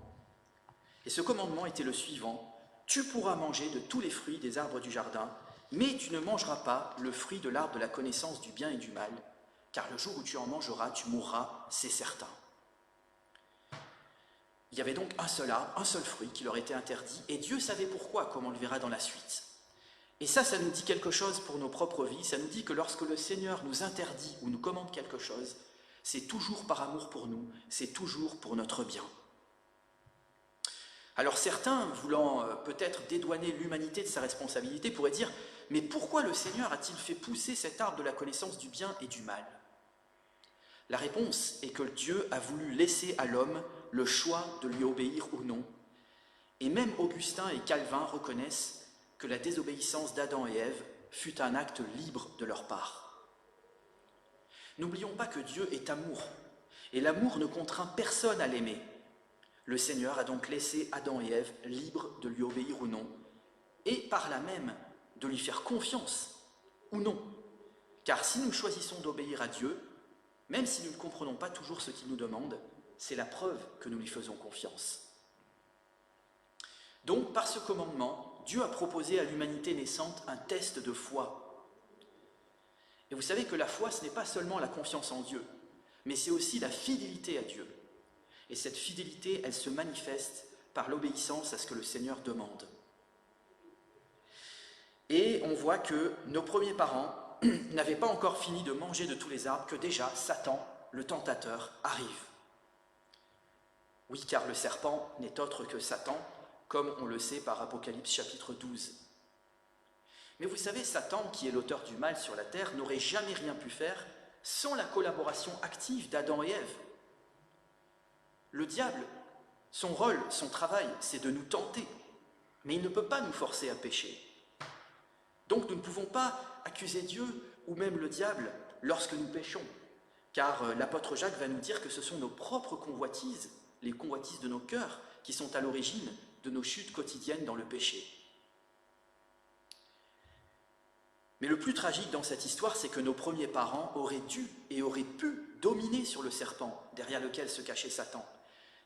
Et ce commandement était le suivant: tu pourras manger de tous les fruits des arbres du jardin, mais tu ne mangeras pas le fruit de l'arbre de la connaissance du bien et du mal, car le jour où tu en mangeras, tu mourras, c'est certain. Il y avait donc un seul arbre, un seul fruit qui leur était interdit, et Dieu savait pourquoi, comme on le verra dans la suite. Et ça nous dit quelque chose pour nos propres vies. Ça nous dit que lorsque le Seigneur nous interdit ou nous commande quelque chose, c'est toujours par amour pour nous, c'est toujours pour notre bien. Alors certains, voulant peut-être dédouaner l'humanité de sa responsabilité, pourraient dire « Mais pourquoi le Seigneur a-t-il fait pousser cet arbre de la connaissance du bien et du mal ?» La réponse est que Dieu a voulu laisser à l'homme le choix de lui obéir ou non. Et même Augustin et Calvin reconnaissent que la désobéissance d'Adam et Ève fut un acte libre de leur part. N'oublions pas que Dieu est amour, et l'amour ne contraint personne à l'aimer. Le Seigneur a donc laissé Adam et Ève libres de lui obéir ou non, et par là même de lui faire confiance ou non. Car si nous choisissons d'obéir à Dieu, même si nous ne comprenons pas toujours ce qu'il nous demande, c'est la preuve que nous lui faisons confiance. Donc, par ce commandement, Dieu a proposé à l'humanité naissante un test de foi. Et vous savez que la foi, ce n'est pas seulement la confiance en Dieu, mais c'est aussi la fidélité à Dieu. Et cette fidélité, elle se manifeste par l'obéissance à ce que le Seigneur demande. Et on voit que nos premiers parents n'avaient pas encore fini de manger de tous les arbres, que déjà Satan, le tentateur, arrive. Oui, car le serpent n'est autre que Satan, comme on le sait par Apocalypse chapitre 12. Mais vous savez, Satan, qui est l'auteur du mal sur la terre, n'aurait jamais rien pu faire sans la collaboration active d'Adam et Ève. Le diable, son rôle, son travail, c'est de nous tenter, mais il ne peut pas nous forcer à pécher. Donc nous ne pouvons pas accuser Dieu ou même le diable lorsque nous péchons, car l'apôtre Jacques va nous dire que ce sont nos propres convoitises, les convoitises de nos cœurs, qui sont à l'origine de nos chutes quotidiennes dans le péché. Mais le plus tragique dans cette histoire, c'est que nos premiers parents auraient dû et auraient pu dominer sur le serpent derrière lequel se cachait Satan.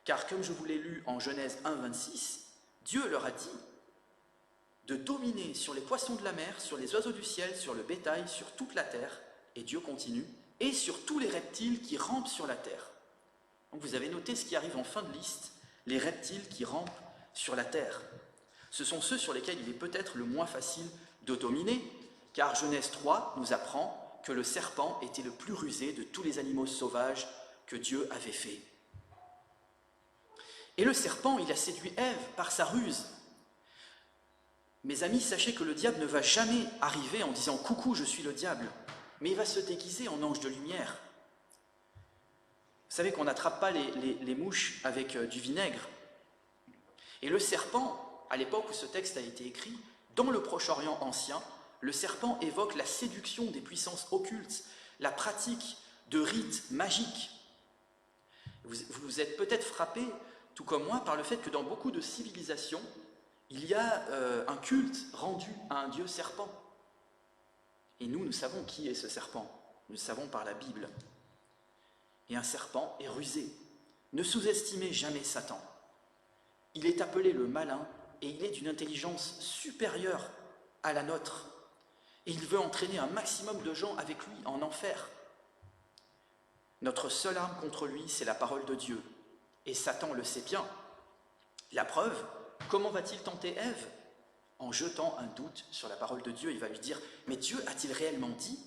Car comme je vous l'ai lu en Genèse 1, 26, Dieu leur a dit de dominer sur les poissons de la mer, sur les oiseaux du ciel, sur le bétail, sur toute la terre, et Dieu continue, et sur tous les reptiles qui rampent sur la terre. Donc vous avez noté ce qui arrive en fin de liste, les reptiles qui rampent sur la terre. Ce sont ceux sur lesquels il est peut-être le moins facile de dominer, car Genèse 3 nous apprend que le serpent était le plus rusé de tous les animaux sauvages que Dieu avait faits. Et le serpent, il a séduit Ève par sa ruse. Mes amis, sachez que le diable ne va jamais arriver en disant « Coucou, je suis le diable », mais il va se déguiser en ange de lumière. Vous savez qu'on n'attrape pas les mouches avec du vinaigre. Et le serpent, à l'époque où ce texte a été écrit, dans le Proche-Orient ancien, le serpent évoque la séduction des puissances occultes, la pratique de rites magiques. Vous êtes peut-être frappés, tout comme moi, par le fait que dans beaucoup de civilisations, il y a un culte rendu à un dieu serpent. Et nous savons qui est ce serpent. Nous le savons par la Bible. Et un serpent est rusé. Ne sous-estimez jamais Satan. Il est appelé le malin et il est d'une intelligence supérieure à la nôtre. Et il veut entraîner un maximum de gens avec lui en enfer. Notre seule arme contre lui, c'est la parole de Dieu. Et Satan le sait bien. La preuve, comment va-t-il tenter Ève? En jetant un doute sur la parole de Dieu. Il va lui dire « Mais Dieu a-t-il réellement dit ?»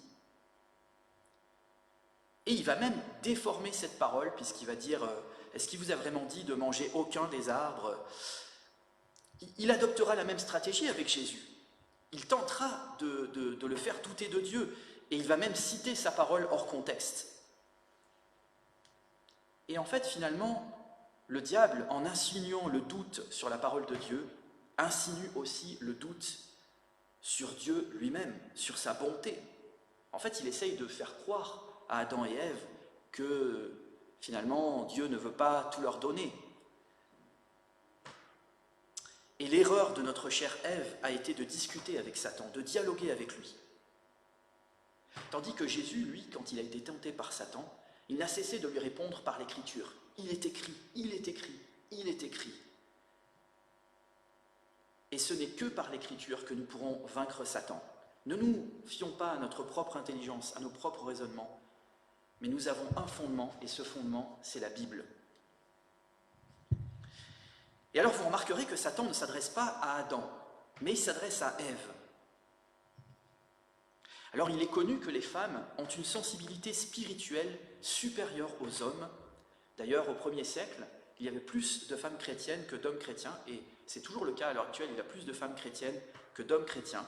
Et il va même déformer cette parole, puisqu'il va dire « Est-ce qu'il vous a vraiment dit de manger aucun des arbres ?» Il adoptera la même stratégie avec Jésus. Il tentera de le faire douter de Dieu, et il va même citer sa parole hors contexte. Et en fait, finalement, le diable, en insinuant le doute sur la parole de Dieu, insinue aussi le doute sur Dieu lui-même, sur sa bonté. En fait, il essaye de faire croire à Adam et Ève que finalement Dieu ne veut pas tout leur donner. Et l'erreur de notre chère Ève a été de discuter avec Satan, de dialoguer avec lui. Tandis que Jésus, lui, quand il a été tenté par Satan, il n'a cessé de lui répondre par l'Écriture. Il est écrit, il est écrit, il est écrit. Et ce n'est que par l'Écriture que nous pourrons vaincre Satan. Ne nous fions pas à notre propre intelligence, à nos propres raisonnements, mais nous avons un fondement, et ce fondement, c'est la Bible. Et alors vous remarquerez que Satan ne s'adresse pas à Adam, mais il s'adresse à Ève. Alors il est connu que les femmes ont une sensibilité spirituelle supérieure aux hommes. D'ailleurs, au 1er siècle, il y avait plus de femmes chrétiennes que d'hommes chrétiens, et c'est toujours le cas à l'heure actuelle, il y a plus de femmes chrétiennes que d'hommes chrétiens.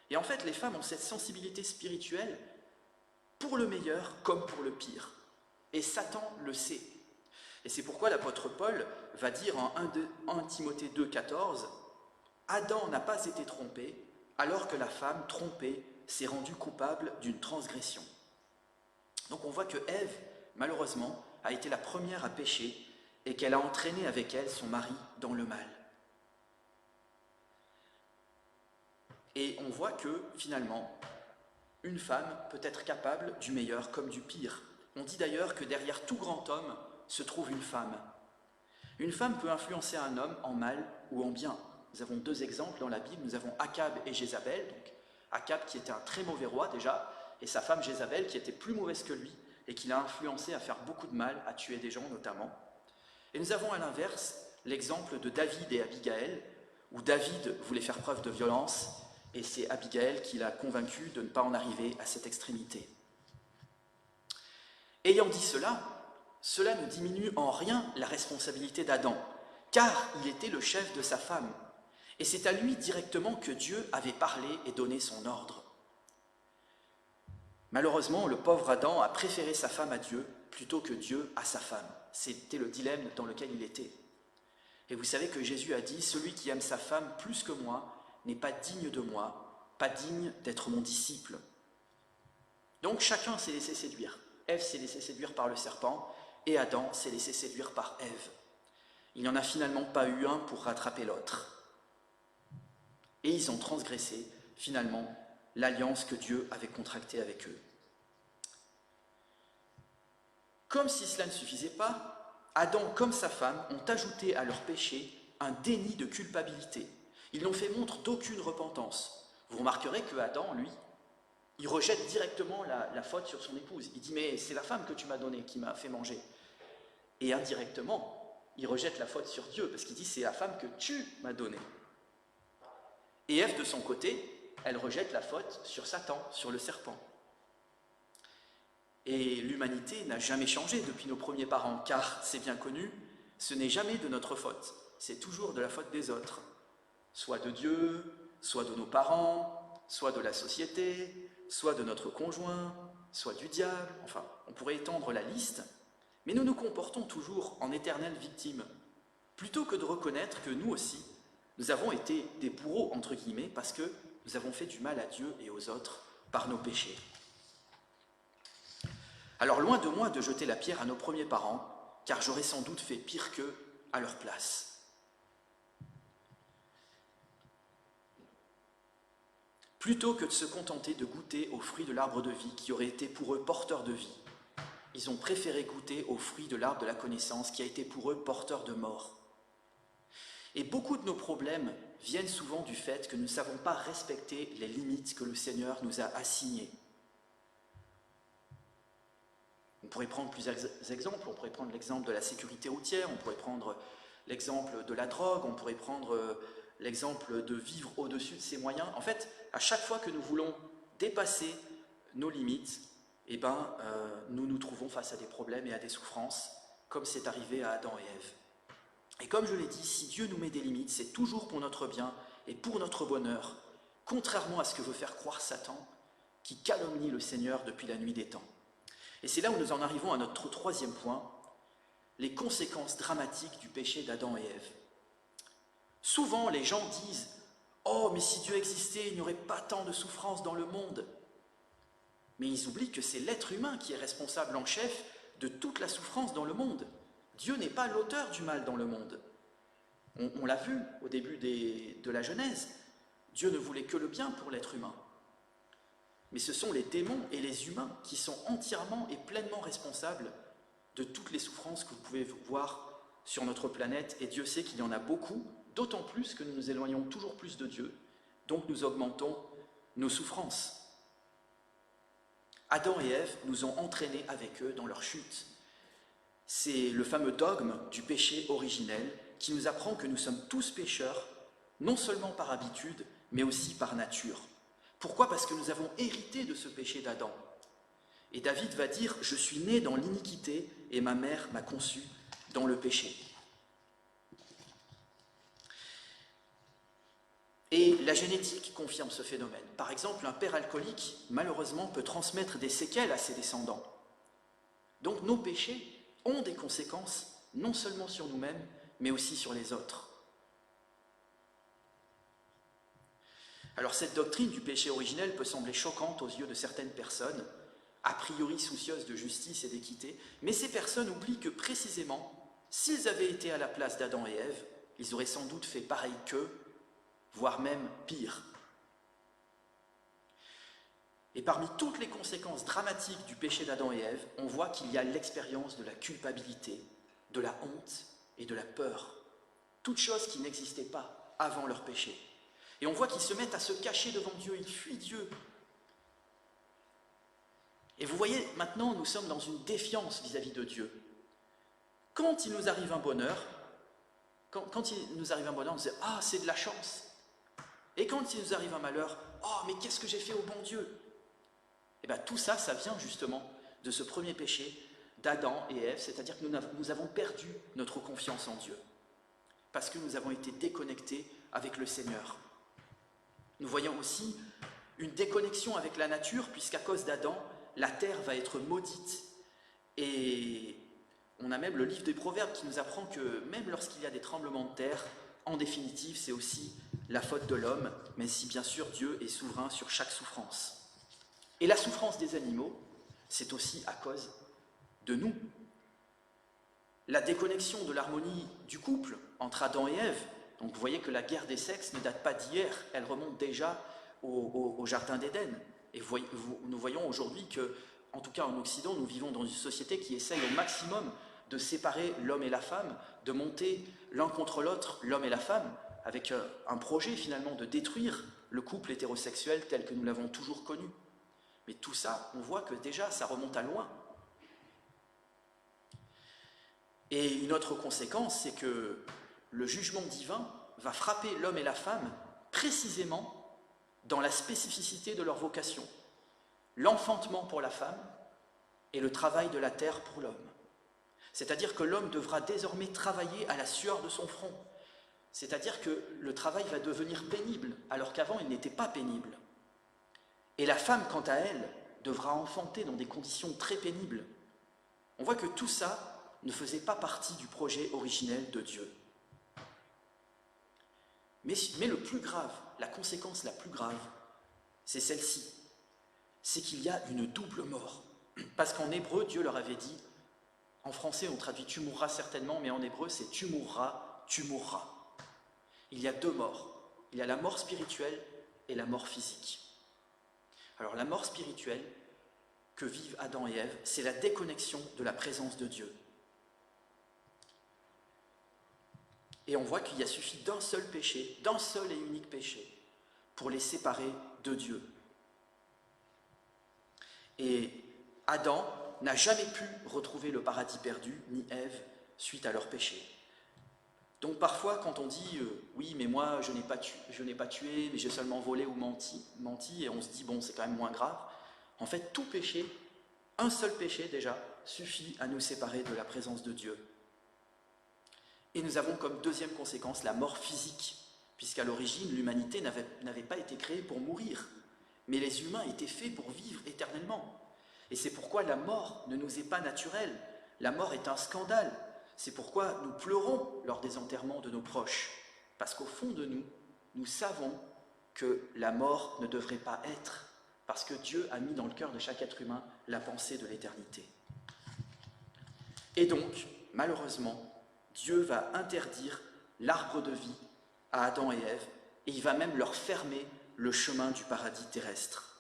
Et en fait, les femmes ont cette sensibilité spirituelle pour le meilleur comme pour le pire. Et Satan le sait. Et c'est pourquoi l'apôtre Paul va dire en 1 Timothée 2,14 « Adam n'a pas été trompé, alors que la femme trompée s'est rendue coupable d'une transgression. » Donc on voit que Ève, malheureusement, a été la première à pécher et qu'elle a entraîné avec elle son mari dans le mal. Et on voit que, finalement, une femme peut être capable du meilleur comme du pire. On dit d'ailleurs que derrière tout grand homme se trouve une femme. Une femme peut influencer un homme en mal ou en bien. Nous avons 2 exemples dans la Bible. Nous avons Akab et Jézabel. Donc, Akab qui était un très mauvais roi déjà, et sa femme Jézabel qui était plus mauvaise que lui et qui l'a influencé à faire beaucoup de mal, à tuer des gens notamment. Et nous avons à l'inverse l'exemple de David et Abigail, où David voulait faire preuve de violence, et c'est Abigail qui l'a convaincu de ne pas en arriver à cette extrémité. Ayant dit cela, cela ne diminue en rien la responsabilité d'Adam, car il était le chef de sa femme, et c'est à lui directement que Dieu avait parlé et donné son ordre. Malheureusement, le pauvre Adam a préféré sa femme à Dieu plutôt que Dieu à sa femme. C'était le dilemme dans lequel il était. Et vous savez que Jésus a dit « Celui qui aime sa femme plus que moi n'est pas digne de moi, pas digne d'être mon disciple. » Donc chacun s'est laissé séduire. Ève s'est laissée séduire par le serpent et Adam s'est laissé séduire par Ève. Il n'y en a finalement pas eu un pour rattraper l'autre. Et ils ont transgressé finalement l'alliance que Dieu avait contractée avec eux. Comme si cela ne suffisait pas, Adam comme sa femme ont ajouté à leur péché un déni de culpabilité. Ils n'ont fait montre d'aucune repentance. Vous remarquerez que Adam, lui, il rejette directement la faute sur son épouse. Il dit « mais c'est la femme que tu m'as donnée qui m'a fait manger ». Et indirectement, il rejette la faute sur Dieu parce qu'il dit « c'est la femme que tu m'as donnée ». Et Ève, de son côté, elle rejette la faute sur Satan, sur le serpent. Et l'humanité n'a jamais changé depuis nos premiers parents, car c'est bien connu, ce n'est jamais de notre faute, c'est toujours de la faute des autres. Soit de Dieu, soit de nos parents, soit de la société, soit de notre conjoint, soit du diable, enfin, on pourrait étendre la liste, mais nous nous comportons toujours en éternelles victimes, plutôt que de reconnaître que nous aussi, nous avons été des bourreaux, entre guillemets, parce que nous avons fait du mal à Dieu et aux autres par nos péchés. Alors loin de moi de jeter la pierre à nos premiers parents, car j'aurais sans doute fait pire qu'eux à leur place. Plutôt que de se contenter de goûter aux fruits de l'arbre de vie qui aurait été pour eux porteur de vie, ils ont préféré goûter aux fruits de l'arbre de la connaissance qui a été pour eux porteur de mort. Et beaucoup de nos problèmes viennent souvent du fait que nous ne savons pas respecter les limites que le Seigneur nous a assignées. On pourrait prendre plusieurs exemples, on pourrait prendre l'exemple de la sécurité routière, on pourrait prendre l'exemple de la drogue, on pourrait prendre l'exemple de vivre au-dessus de ses moyens. En fait, à chaque fois que nous voulons dépasser nos limites, nous nous trouvons face à des problèmes et à des souffrances, comme c'est arrivé à Adam et Ève. Et comme je l'ai dit, si Dieu nous met des limites, c'est toujours pour notre bien et pour notre bonheur, contrairement à ce que veut faire croire Satan, qui calomnie le Seigneur depuis la nuit des temps. Et c'est là où nous en arrivons à notre 3e point, les conséquences dramatiques du péché d'Adam et Ève. Souvent, les gens disent « Oh, mais si Dieu existait, il n'y aurait pas tant de souffrances dans le monde. » Mais ils oublient que c'est l'être humain qui est responsable en chef de toute la souffrance dans le monde. Dieu n'est pas l'auteur du mal dans le monde. On l'a vu au début de la Genèse. Dieu ne voulait que le bien pour l'être humain. Mais ce sont les démons et les humains qui sont entièrement et pleinement responsables de toutes les souffrances que vous pouvez voir sur notre planète. Et Dieu sait qu'il y en a beaucoup, d'autant plus que nous nous éloignons toujours plus de Dieu, donc nous augmentons nos souffrances. Adam et Ève nous ont entraînés avec eux dans leur chute. C'est le fameux dogme du péché originel qui nous apprend que nous sommes tous pécheurs, non seulement par habitude, mais aussi par nature. Pourquoi ? Parce que nous avons hérité de ce péché d'Adam. Et David va dire « Je suis né dans l'iniquité et ma mère m'a conçu dans le péché ». Et la génétique confirme ce phénomène. Par exemple, un père alcoolique, malheureusement, peut transmettre des séquelles à ses descendants. Donc nos péchés ont des conséquences, non seulement sur nous-mêmes, mais aussi sur les autres. Alors cette doctrine du péché originel peut sembler choquante aux yeux de certaines personnes, a priori soucieuses de justice et d'équité, mais ces personnes oublient que précisément, s'ils avaient été à la place d'Adam et Ève, ils auraient sans doute fait pareil qu'eux, voire même pire. Et parmi toutes les conséquences dramatiques du péché d'Adam et Ève, on voit qu'il y a l'expérience de la culpabilité, de la honte et de la peur. Toutes choses qui n'existaient pas avant leur péché. Et on voit qu'ils se mettent à se cacher devant Dieu, ils fuient Dieu. Et vous voyez, maintenant, nous sommes dans une défiance vis-à-vis de Dieu. Quand il nous arrive un bonheur, on se dit « Ah, c'est de la chance !» Et quand il nous arrive un malheur, « Oh, mais qu'est-ce que j'ai fait au bon Dieu ?» Et bien tout ça, ça vient justement de ce premier péché d'Adam et Ève, c'est-à-dire que nous avons perdu notre confiance en Dieu, parce que nous avons été déconnectés avec le Seigneur. Nous voyons aussi une déconnexion avec la nature, puisqu'à cause d'Adam, la terre va être maudite. Et on a même le livre des Proverbes qui nous apprend que même lorsqu'il y a des tremblements de terre, en définitive, c'est aussi la faute de l'homme, même si bien sûr Dieu est souverain sur chaque souffrance. Et la souffrance des animaux, c'est aussi à cause de nous. La déconnexion de l'harmonie du couple entre Adam et Ève, donc vous voyez que la guerre des sexes ne date pas d'hier, elle remonte déjà au Jardin d'Éden. Et nous voyons aujourd'hui que, en tout cas en Occident, nous vivons dans une société qui essaye au maximum de séparer l'homme et la femme, de monter l'un contre l'autre, l'homme et la femme, avec un projet finalement de détruire le couple hétérosexuel tel que nous l'avons toujours connu. Mais tout ça, on voit que déjà, ça remonte à loin. Et une autre conséquence, c'est que le jugement divin va frapper l'homme et la femme précisément dans la spécificité de leur vocation. L'enfantement pour la femme et le travail de la terre pour l'homme. C'est-à-dire que l'homme devra désormais travailler à la sueur de son front. C'est-à-dire que le travail va devenir pénible, alors qu'avant il n'était pas pénible. Et la femme, quant à elle, devra enfanter dans des conditions très pénibles. On voit que tout ça ne faisait pas partie du projet originel de Dieu. Mais le plus grave, la conséquence la plus grave, c'est celle-ci. C'est qu'il y a une double mort. Parce qu'en hébreu, Dieu leur avait dit, en français on traduit « tu mourras certainement », mais en hébreu c'est « tu mourras, tu mourras ». Il y a deux morts. Il y a la mort spirituelle et la mort physique. Alors la mort spirituelle que vivent Adam et Ève, c'est la déconnexion de la présence de Dieu. Et on voit qu'il y a suffi d'un seul péché, d'un seul et unique péché, pour les séparer de Dieu. Et Adam n'a jamais pu retrouver le paradis perdu, ni Ève, suite à leur péché. Donc parfois, quand on dit « oui, mais moi, je n'ai pas tué, mais j'ai seulement volé ou menti », et on se dit « bon, c'est quand même moins grave », en fait, tout péché, un seul péché déjà, suffit à nous séparer de la présence de Dieu. Et nous avons comme deuxième conséquence la mort physique, puisqu'à l'origine, l'humanité n'avait pas été créée pour mourir, mais les humains étaient faits pour vivre éternellement. Et c'est pourquoi la mort ne nous est pas naturelle, la mort est un scandale. C'est pourquoi nous pleurons lors des enterrements de nos proches, parce qu'au fond de nous, nous savons que la mort ne devrait pas être, parce que Dieu a mis dans le cœur de chaque être humain la pensée de l'éternité. Et donc, malheureusement, Dieu va interdire l'arbre de vie à Adam et Ève, et il va même leur fermer le chemin du paradis terrestre.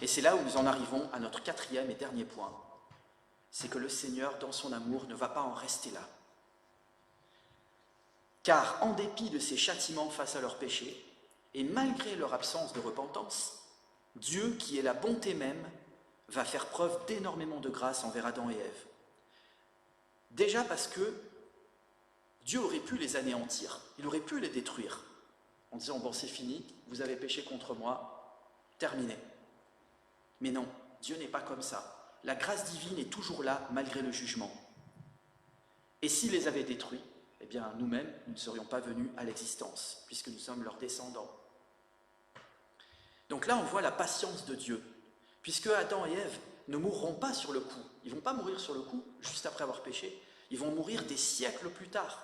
Et c'est là où nous en arrivons à notre quatrième et dernier point, c'est que le Seigneur, dans son amour, ne va pas en rester là. Car en dépit de ces châtiments face à leurs péchés, et malgré leur absence de repentance, Dieu, qui est la bonté même, va faire preuve d'énormément de grâce envers Adam et Ève. Déjà parce que Dieu aurait pu les anéantir, il aurait pu les détruire, en disant « bon, c'est fini, vous avez péché contre moi, terminé ». Mais non, Dieu n'est pas comme ça. La grâce divine est toujours là, malgré le jugement. Et s'il les avait détruits, eh bien, nous-mêmes, nous ne serions pas venus à l'existence, puisque nous sommes leurs descendants. Donc là, on voit la patience de Dieu, puisque Adam et Ève ne mourront pas sur le coup. Ils ne vont pas mourir sur le coup, juste après avoir péché. Ils vont mourir des siècles plus tard.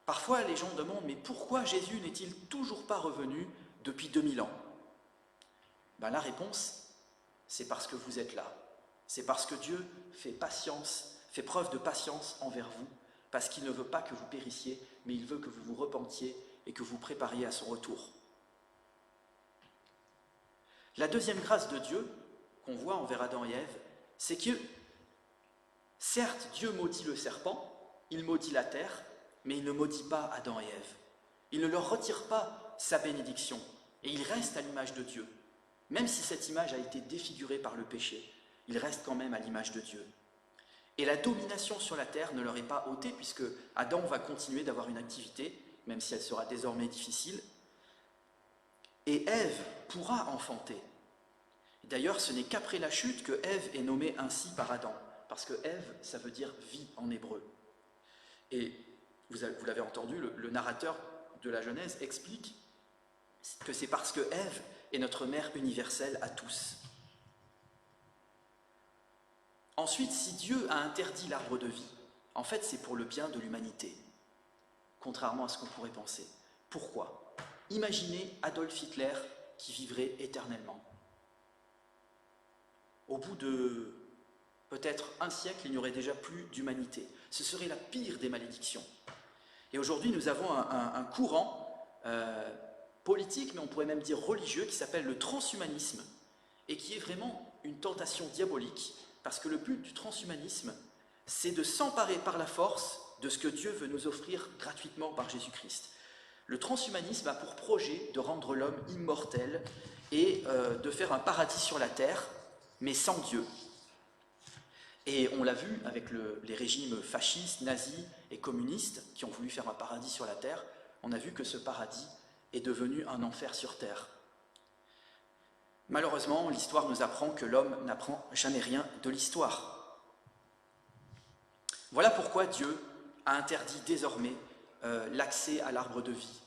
Parfois, les gens demandent, mais pourquoi Jésus n'est-il toujours pas revenu depuis 2000 ans ? Ben, la réponse, c'est parce que vous êtes là. C'est parce que Dieu fait preuve de patience envers vous, parce qu'il ne veut pas que vous périssiez, mais il veut que vous vous repentiez et que vous prépariez à son retour. La deuxième grâce de Dieu qu'on voit envers Adam et Ève, c'est que, certes, Dieu maudit le serpent, il maudit la terre, mais il ne maudit pas Adam et Ève. Il ne leur retire pas sa bénédiction, et il reste à l'image de Dieu. Même si cette image a été défigurée par le péché, il reste quand même à l'image de Dieu. Et la domination sur la terre ne leur est pas ôtée, puisque Adam va continuer d'avoir une activité, même si elle sera désormais difficile, et Ève pourra enfanter. D'ailleurs, ce n'est qu'après la chute que Ève est nommée ainsi par Adam, parce que Ève, ça veut dire vie en hébreu. Et vous l'avez entendu, le narrateur de la Genèse explique que c'est parce que Ève est notre mère universelle à tous. Ensuite, si Dieu a interdit l'arbre de vie, en fait, c'est pour le bien de l'humanité, contrairement à ce qu'on pourrait penser. Pourquoi ? Imaginez Adolf Hitler qui vivrait éternellement. Au bout de peut-être un siècle, il n'y aurait déjà plus d'humanité. Ce serait la pire des malédictions. Et aujourd'hui, nous avons un courant politique, mais on pourrait même dire religieux, qui s'appelle le transhumanisme, et qui est vraiment une tentation diabolique, parce que le but du transhumanisme, c'est de s'emparer par la force de ce que Dieu veut nous offrir gratuitement par Jésus-Christ. Le transhumanisme a pour projet de rendre l'homme immortel et de faire un paradis sur la terre, mais sans Dieu. Et on l'a vu avec les régimes fascistes, nazis et communistes qui ont voulu faire un paradis sur la terre, on a vu que ce paradis est devenu un enfer sur terre. Malheureusement, l'histoire nous apprend que l'homme n'apprend jamais rien de l'histoire. Voilà pourquoi Dieu a interdit désormais l'accès à l'arbre de vie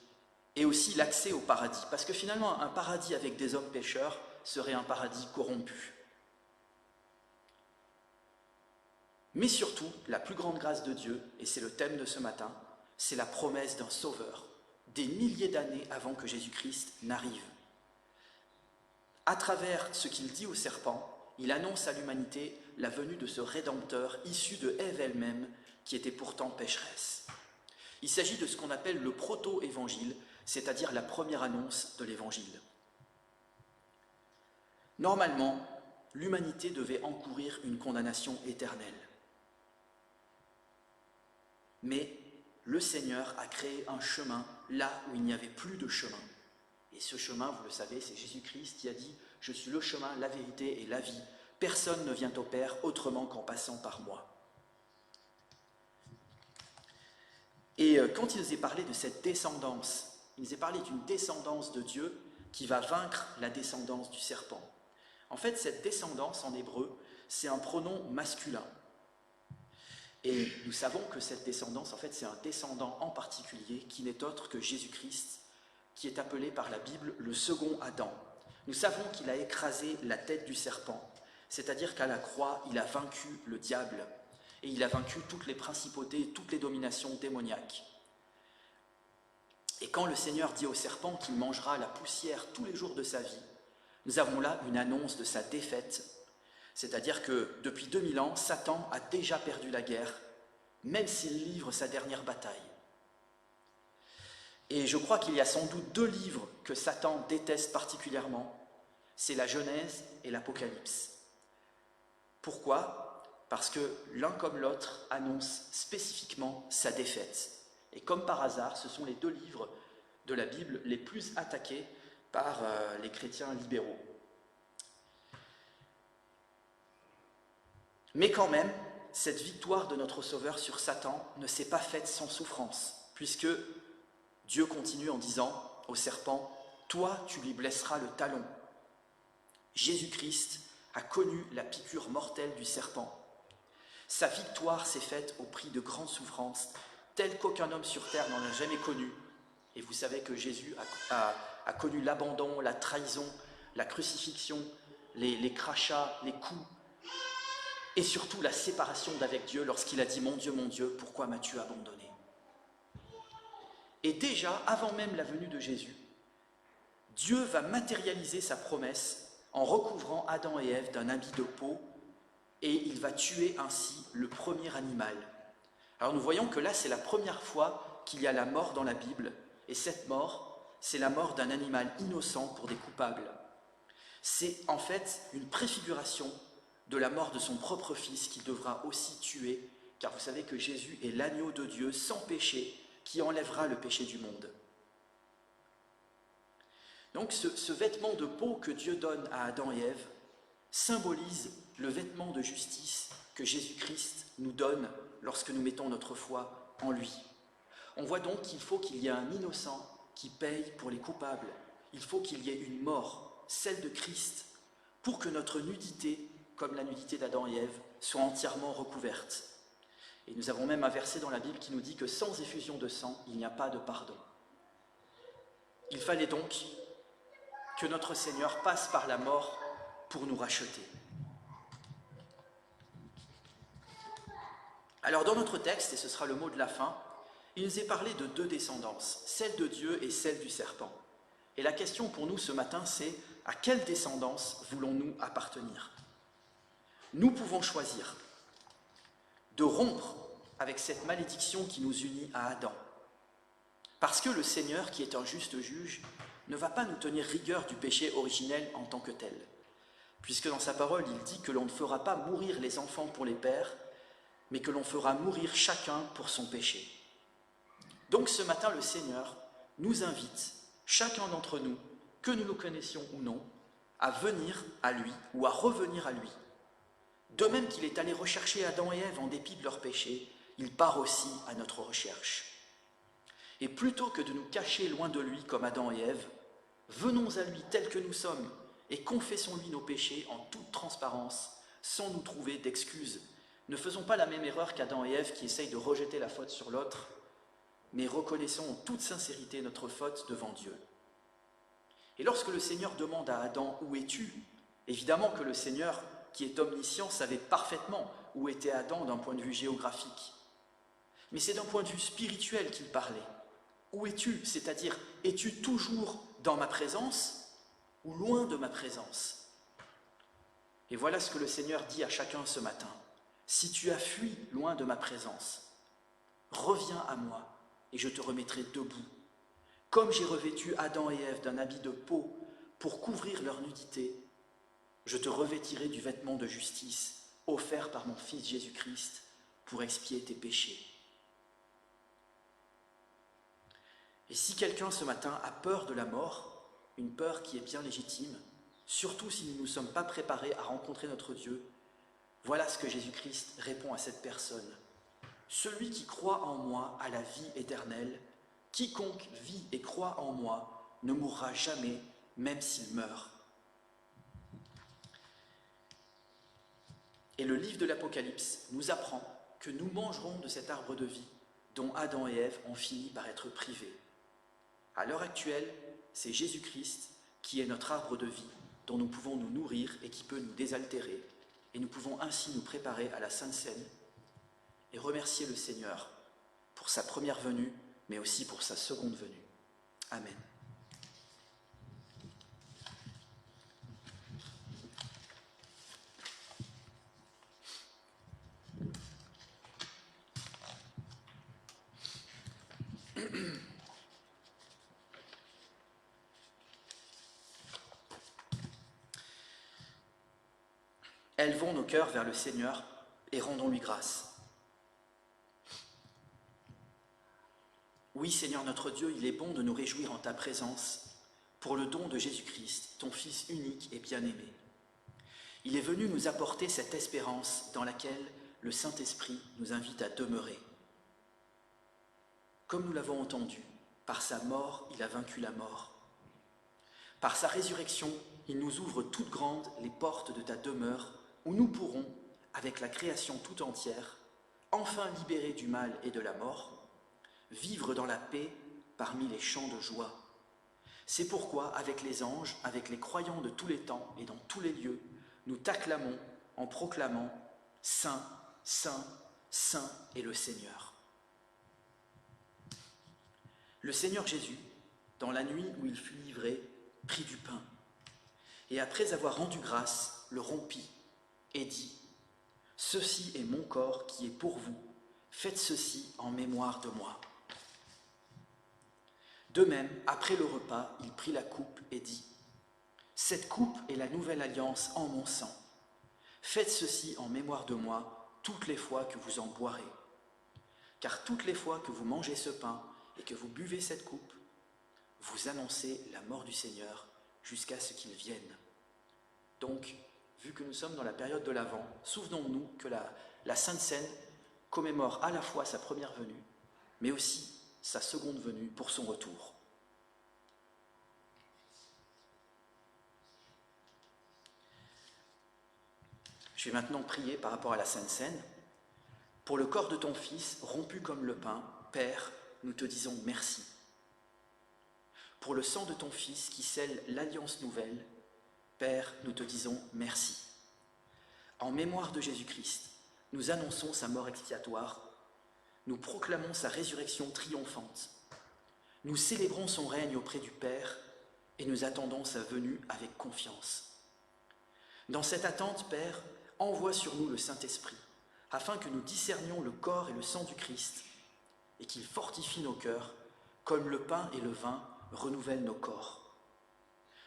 et aussi l'accès au paradis. Parce que finalement, un paradis avec des hommes pécheurs serait un paradis corrompu. Mais surtout, la plus grande grâce de Dieu, et c'est le thème de ce matin, c'est la promesse d'un sauveur, des milliers d'années avant que Jésus-Christ n'arrive. À travers ce qu'il dit au serpent, il annonce à l'humanité la venue de ce Rédempteur issu de Ève elle-même, qui était pourtant pécheresse. Il s'agit de ce qu'on appelle le proto-évangile, c'est-à-dire la première annonce de l'évangile. Normalement, l'humanité devait encourir une condamnation éternelle. Mais le Seigneur a créé un chemin là où il n'y avait plus de chemin. Et ce chemin, vous le savez, c'est Jésus-Christ qui a dit « Je suis le chemin, la vérité et la vie. Personne ne vient au Père autrement qu'en passant par moi. » Et quand il nous est parlé de cette descendance, il nous est parlé d'une descendance de Dieu qui va vaincre la descendance du serpent. En fait, cette descendance en hébreu, c'est un pronom masculin. Et nous savons que cette descendance, en fait, c'est un descendant en particulier qui n'est autre que Jésus-Christ, qui est appelé par la Bible le second Adam. Nous savons qu'il a écrasé la tête du serpent, c'est-à-dire qu'à la croix, il a vaincu le diable, et il a vaincu toutes les principautés, toutes les dominations démoniaques. Et quand le Seigneur dit au serpent qu'il mangera la poussière tous les jours de sa vie, nous avons là une annonce de sa défaite, c'est-à-dire que depuis 2000 ans, Satan a déjà perdu la guerre, même s'il livre sa dernière bataille. Et je crois qu'il y a sans doute 2 livres que Satan déteste particulièrement, c'est la Genèse et l'Apocalypse. Pourquoi ? Parce que l'un comme l'autre annonce spécifiquement sa défaite. Et comme par hasard, ce sont les 2 livres de la Bible les plus attaqués par les chrétiens libéraux. Mais quand même, cette victoire de notre Sauveur sur Satan ne s'est pas faite sans souffrance, puisque Dieu continue en disant au serpent « Toi, tu lui blesseras le talon ». Jésus-Christ a connu la piqûre mortelle du serpent. Sa victoire s'est faite au prix de grandes souffrances, telles qu'aucun homme sur terre n'en a jamais connues. Et vous savez que Jésus a connu l'abandon, la trahison, la crucifixion, les crachats, les coups, et surtout la séparation d'avec Dieu lorsqu'il a dit « Mon Dieu, pourquoi m'as-tu abandonné ?» Et déjà, avant même la venue de Jésus, Dieu va matérialiser sa promesse en recouvrant Adam et Ève d'un habit de peau, et il va tuer ainsi le premier animal. Alors nous voyons que là, c'est la première fois qu'il y a la mort dans la Bible, et cette mort, c'est la mort d'un animal innocent pour des coupables. C'est en fait une préfiguration de la mort de son propre fils qu'il devra aussi tuer, car vous savez que Jésus est l'agneau de Dieu sans péché qui enlèvera le péché du monde. Donc ce vêtement de peau que Dieu donne à Adam et Ève symbolise le vêtement de justice que Jésus-Christ nous donne lorsque nous mettons notre foi en lui. On voit donc qu'il faut qu'il y ait un innocent qui paye pour les coupables. Il faut qu'il y ait une mort, celle de Christ, pour que notre nudité, comme la nudité d'Adam et Ève, soit entièrement recouverte. Et nous avons même un verset dans la Bible qui nous dit que sans effusion de sang, il n'y a pas de pardon. Il fallait donc que notre Seigneur passe par la mort pour nous racheter. Alors dans notre texte, et ce sera le mot de la fin, il nous est parlé de 2 descendances, celle de Dieu et celle du serpent. Et la question pour nous ce matin, c'est à quelle descendance voulons-nous appartenir ? Nous pouvons choisir de rompre avec cette malédiction qui nous unit à Adam. Parce que le Seigneur, qui est un juste juge, ne va pas nous tenir rigueur du péché originel en tant que tel. Puisque dans sa parole, il dit que l'on ne fera pas mourir les enfants pour les pères, mais que l'on fera mourir chacun pour son péché. Donc ce matin, le Seigneur nous invite, chacun d'entre nous, que nous le connaissions ou non, à venir à lui ou à revenir à lui. De même qu'il est allé rechercher Adam et Ève en dépit de leur péché, il part aussi à notre recherche. Et plutôt que de nous cacher loin de lui comme Adam et Ève, venons à lui tels que nous sommes et confessons-lui nos péchés en toute transparence, sans nous trouver d'excuses. Ne faisons pas la même erreur qu'Adam et Ève qui essayent de rejeter la faute sur l'autre, mais reconnaissons en toute sincérité notre faute devant Dieu. Et lorsque le Seigneur demande à Adam « Où es-tu ?», évidemment que le Seigneur, qui est omniscient, savait parfaitement où était Adam d'un point de vue géographique. Mais c'est d'un point de vue spirituel qu'il parlait. Où es-tu ? C'est-à-dire, es-tu toujours dans ma présence ou loin de ma présence ? Et voilà ce que le Seigneur dit à chacun ce matin. Si tu as fui loin de ma présence, reviens à moi et je te remettrai debout. Comme j'ai revêtu Adam et Ève d'un habit de peau pour couvrir leur nudité, je te revêtirai du vêtement de justice offert par mon Fils Jésus-Christ pour expier tes péchés. Et si quelqu'un ce matin a peur de la mort, une peur qui est bien légitime, surtout si nous ne nous sommes pas préparés à rencontrer notre Dieu, voilà ce que Jésus-Christ répond à cette personne. Celui qui croit en moi a la vie éternelle. Quiconque vit et croit en moi ne mourra jamais, même s'il meurt. Et le livre de l'Apocalypse nous apprend que nous mangerons de cet arbre de vie dont Adam et Ève ont fini par être privés. À l'heure actuelle, c'est Jésus-Christ qui est notre arbre de vie dont nous pouvons nous nourrir et qui peut nous désaltérer. Et nous pouvons ainsi nous préparer à la Sainte Seine et remercier le Seigneur pour sa première venue, mais aussi pour sa seconde venue. Amen. Élevons nos cœurs vers le Seigneur et rendons-lui grâce. Oui, Seigneur notre Dieu, il est bon de nous réjouir en ta présence pour le don de Jésus-Christ, ton Fils unique et bien-aimé. Il est venu nous apporter cette espérance dans laquelle le Saint-Esprit nous invite à demeurer. Comme nous l'avons entendu, par sa mort, il a vaincu la mort. Par sa résurrection, il nous ouvre toutes grandes les portes de ta demeure, où nous pourrons, avec la création tout entière, enfin libérés du mal et de la mort, vivre dans la paix parmi les chants de joie. C'est pourquoi, avec les anges, avec les croyants de tous les temps et dans tous les lieux, nous t'acclamons en proclamant « Saint, Saint, Saint est le Seigneur ». Le Seigneur Jésus, dans la nuit où il fut livré, prit du pain, et après avoir rendu grâce, le rompit et dit « Ceci est mon corps qui est pour vous, faites ceci en mémoire de moi ». De même, après le repas, il prit la coupe et dit « Cette coupe est la nouvelle alliance en mon sang. Faites ceci en mémoire de moi toutes les fois que vous en boirez. Car toutes les fois que vous mangez ce pain et que vous buvez cette coupe, vous annoncez la mort du Seigneur jusqu'à ce qu'il vienne. » Donc, vu que nous sommes dans la période de l'Avent, souvenons-nous que la Sainte Seine commémore à la fois sa première venue, mais aussi sa seconde venue pour son retour. Je vais maintenant prier par rapport à la Sainte Seine. Pour le corps de ton Fils, rompu comme le pain, Père, nous te disons merci. Pour le sang de ton Fils qui scelle l'alliance nouvelle, Père, nous te disons merci. En mémoire de Jésus-Christ, nous annonçons sa mort expiatoire, nous proclamons sa résurrection triomphante, nous célébrons son règne auprès du Père et nous attendons sa venue avec confiance. Dans cette attente, Père, envoie sur nous le Saint-Esprit, afin que nous discernions le corps et le sang du Christ, et qu'il fortifie nos cœurs, comme le pain et le vin renouvellent nos corps.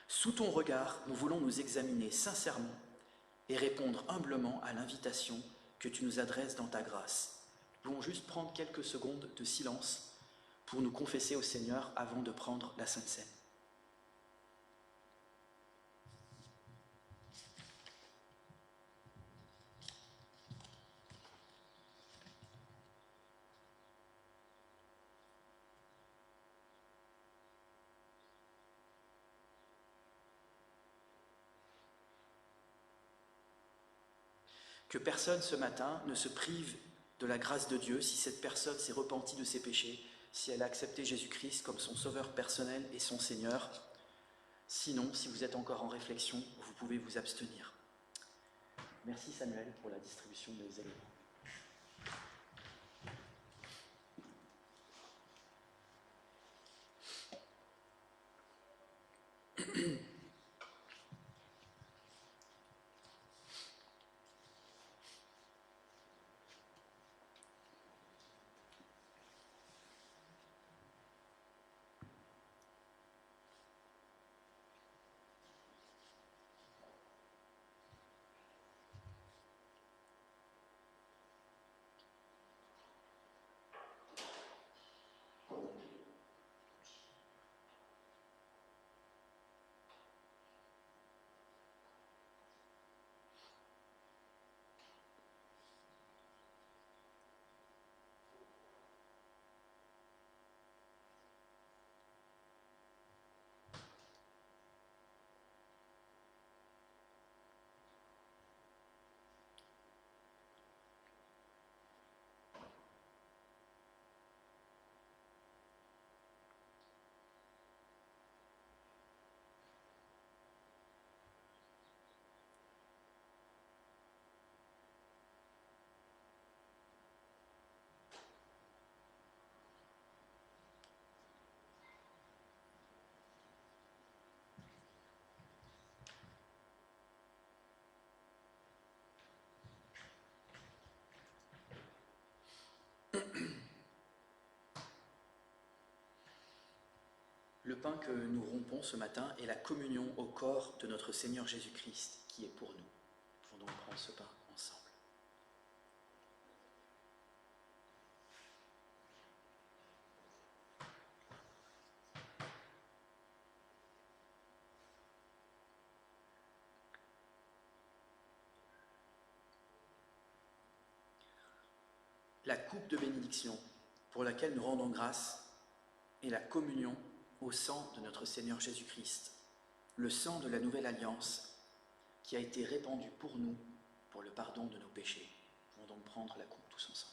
Sous ton regard, nous voulons nous examiner sincèrement et répondre humblement à l'invitation que tu nous adresses dans ta grâce. Nous voulons juste prendre quelques secondes de silence pour nous confesser au Seigneur avant de prendre la Sainte Seine. Que personne ce matin ne se prive de la grâce de Dieu si cette personne s'est repentie de ses péchés, si elle a accepté Jésus-Christ comme son sauveur personnel et son Seigneur. Sinon, si vous êtes encore en réflexion, vous pouvez vous abstenir. Merci Samuel pour la distribution des éléments. Le pain que nous rompons ce matin est la communion au corps de notre Seigneur Jésus-Christ qui est pour nous. Nous pouvons donc prendre ce pain ensemble. La coupe de bénédiction pour laquelle nous rendons grâce est la communion au sang de notre Seigneur Jésus-Christ, le sang de la nouvelle alliance qui a été répandu pour nous pour le pardon de nos péchés. Nous pouvons donc prendre la coupe tous ensemble.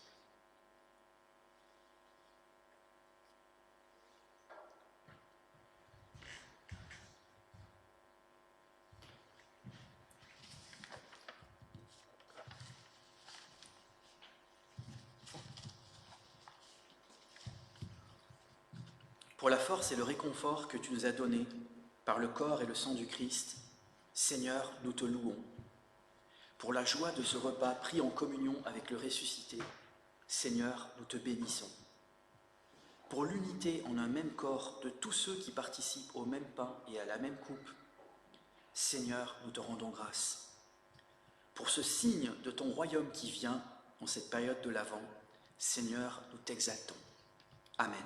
Pour la force et le réconfort que tu nous as donnés par le corps et le sang du Christ, Seigneur, nous te louons. Pour la joie de ce repas pris en communion avec le ressuscité, Seigneur, nous te bénissons. Pour l'unité en un même corps de tous ceux qui participent au même pain et à la même coupe, Seigneur, nous te rendons grâce. Pour ce signe de ton royaume qui vient en cette période de l'Avent, Seigneur, nous t'exaltons. Amen.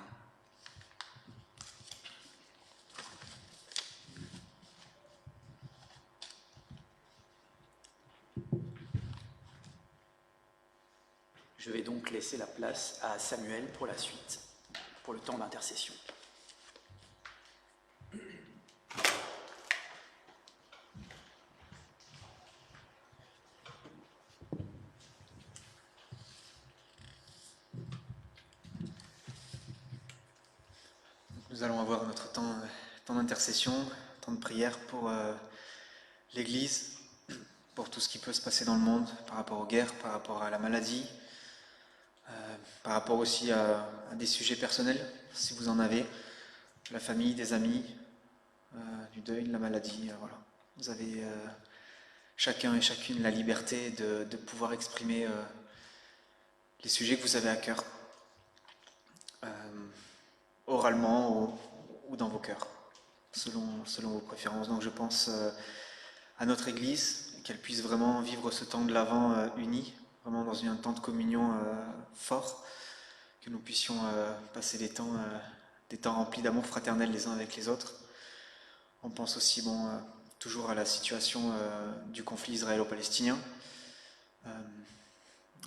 Je vais donc laisser la place à Samuel pour la suite, pour le temps d'intercession. Nous allons avoir notre temps d'intercession, temps de prière pour l'Église, pour tout ce qui peut se passer dans le monde, par rapport aux guerres, par rapport à la maladie, par rapport aussi à des sujets personnels, si vous en avez, la famille, des amis, du deuil, de la maladie, voilà. Vous avez chacun et chacune la liberté de pouvoir exprimer les sujets que vous avez à cœur, oralement ou dans vos cœurs, selon vos préférences. Donc je pense à notre Église, qu'elle puisse vraiment vivre ce temps de l'Avent uni, vraiment dans un temps de communion fort, que nous puissions passer des temps remplis d'amour fraternel les uns avec les autres. On pense aussi toujours à la situation du conflit israélo-palestinien,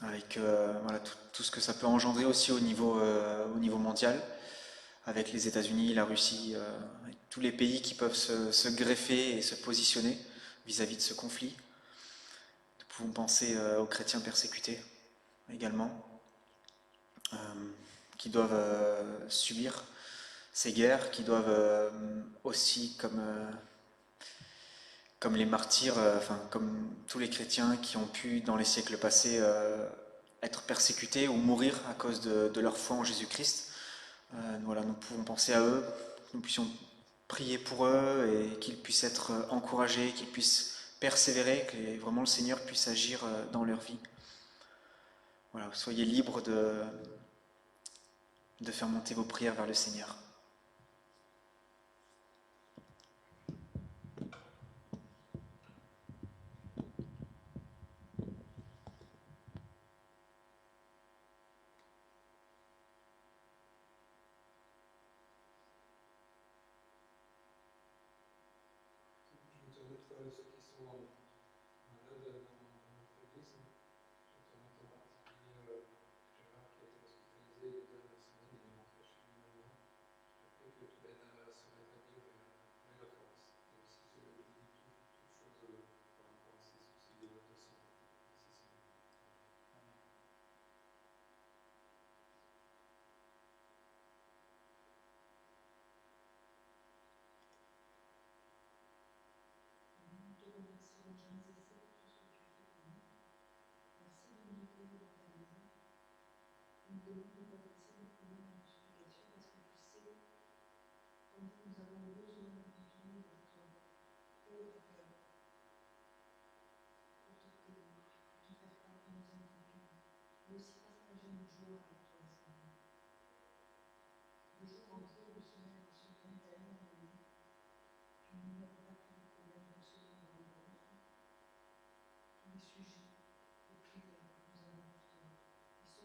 avec voilà, tout ce que ça peut engendrer aussi au niveau mondial, avec les États-Unis, la Russie, avec tous les pays qui peuvent se greffer et se positionner vis-à-vis de ce conflit. Nous pouvons penser aux chrétiens persécutés également, qui doivent subir ces guerres, qui doivent aussi, comme les martyrs, comme tous les chrétiens qui ont pu dans les siècles passés être persécutés ou mourir à cause de leur foi en Jésus-Christ. Voilà, nous pouvons penser à eux, que nous puissions prier pour eux et qu'ils puissent être encouragés, qu'ils puissent persévérer, que vraiment le Seigneur puisse agir dans leur vie. Voilà, soyez libres de faire monter vos prières vers le Seigneur.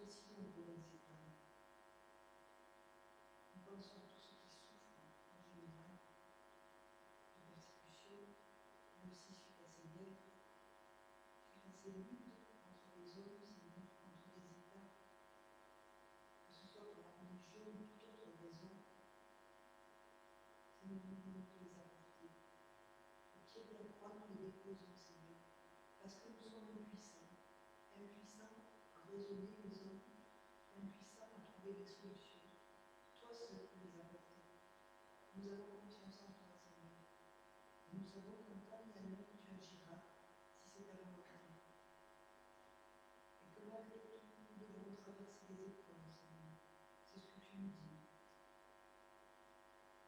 aussi nombreux dans ces temps. Nous pensons à tous ceux qui souffrent en général de persécution, mais aussi suite à ces guerres, suite à ces luttes entre les hommes, ces luttes contre les États, que ce soit pour la religion ou toute autre raison. Seigneur, nous voulons te les apporter. Au pied de la croix, nous les déposons, Seigneur, parce que nous sommes impuissants à raisonner les hommes, impuissants à trouver des solutions. Toi seul peux les apporter. Nous avons confiance en toi, Seigneur. Et nous savons qu'en temps et en heure, tu agiras si c'est à volonté. Et que malgré tout, nous devons traverser les épreuves, Seigneur. C'est ce que tu nous dis.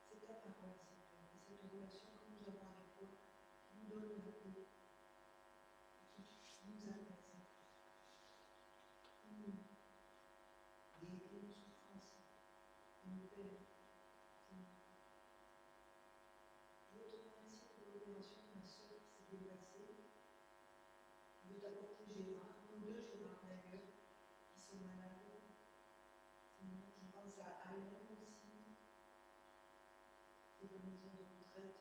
C'est ta parole, Seigneur, et cette relation que nous avons avec toi qui nous donne la paix et qui nous apaise. Guérir nos souffrances et nos peines, Seigneur. Je veux te remercier pour l'opération de ma soeur qui s'est déplacée. Je veux t'apporter Gérard, nos deux Gérard d'ailleurs, qui sont malades. Seigneur, je pense à Alain aussi, qui est en maison de retraite,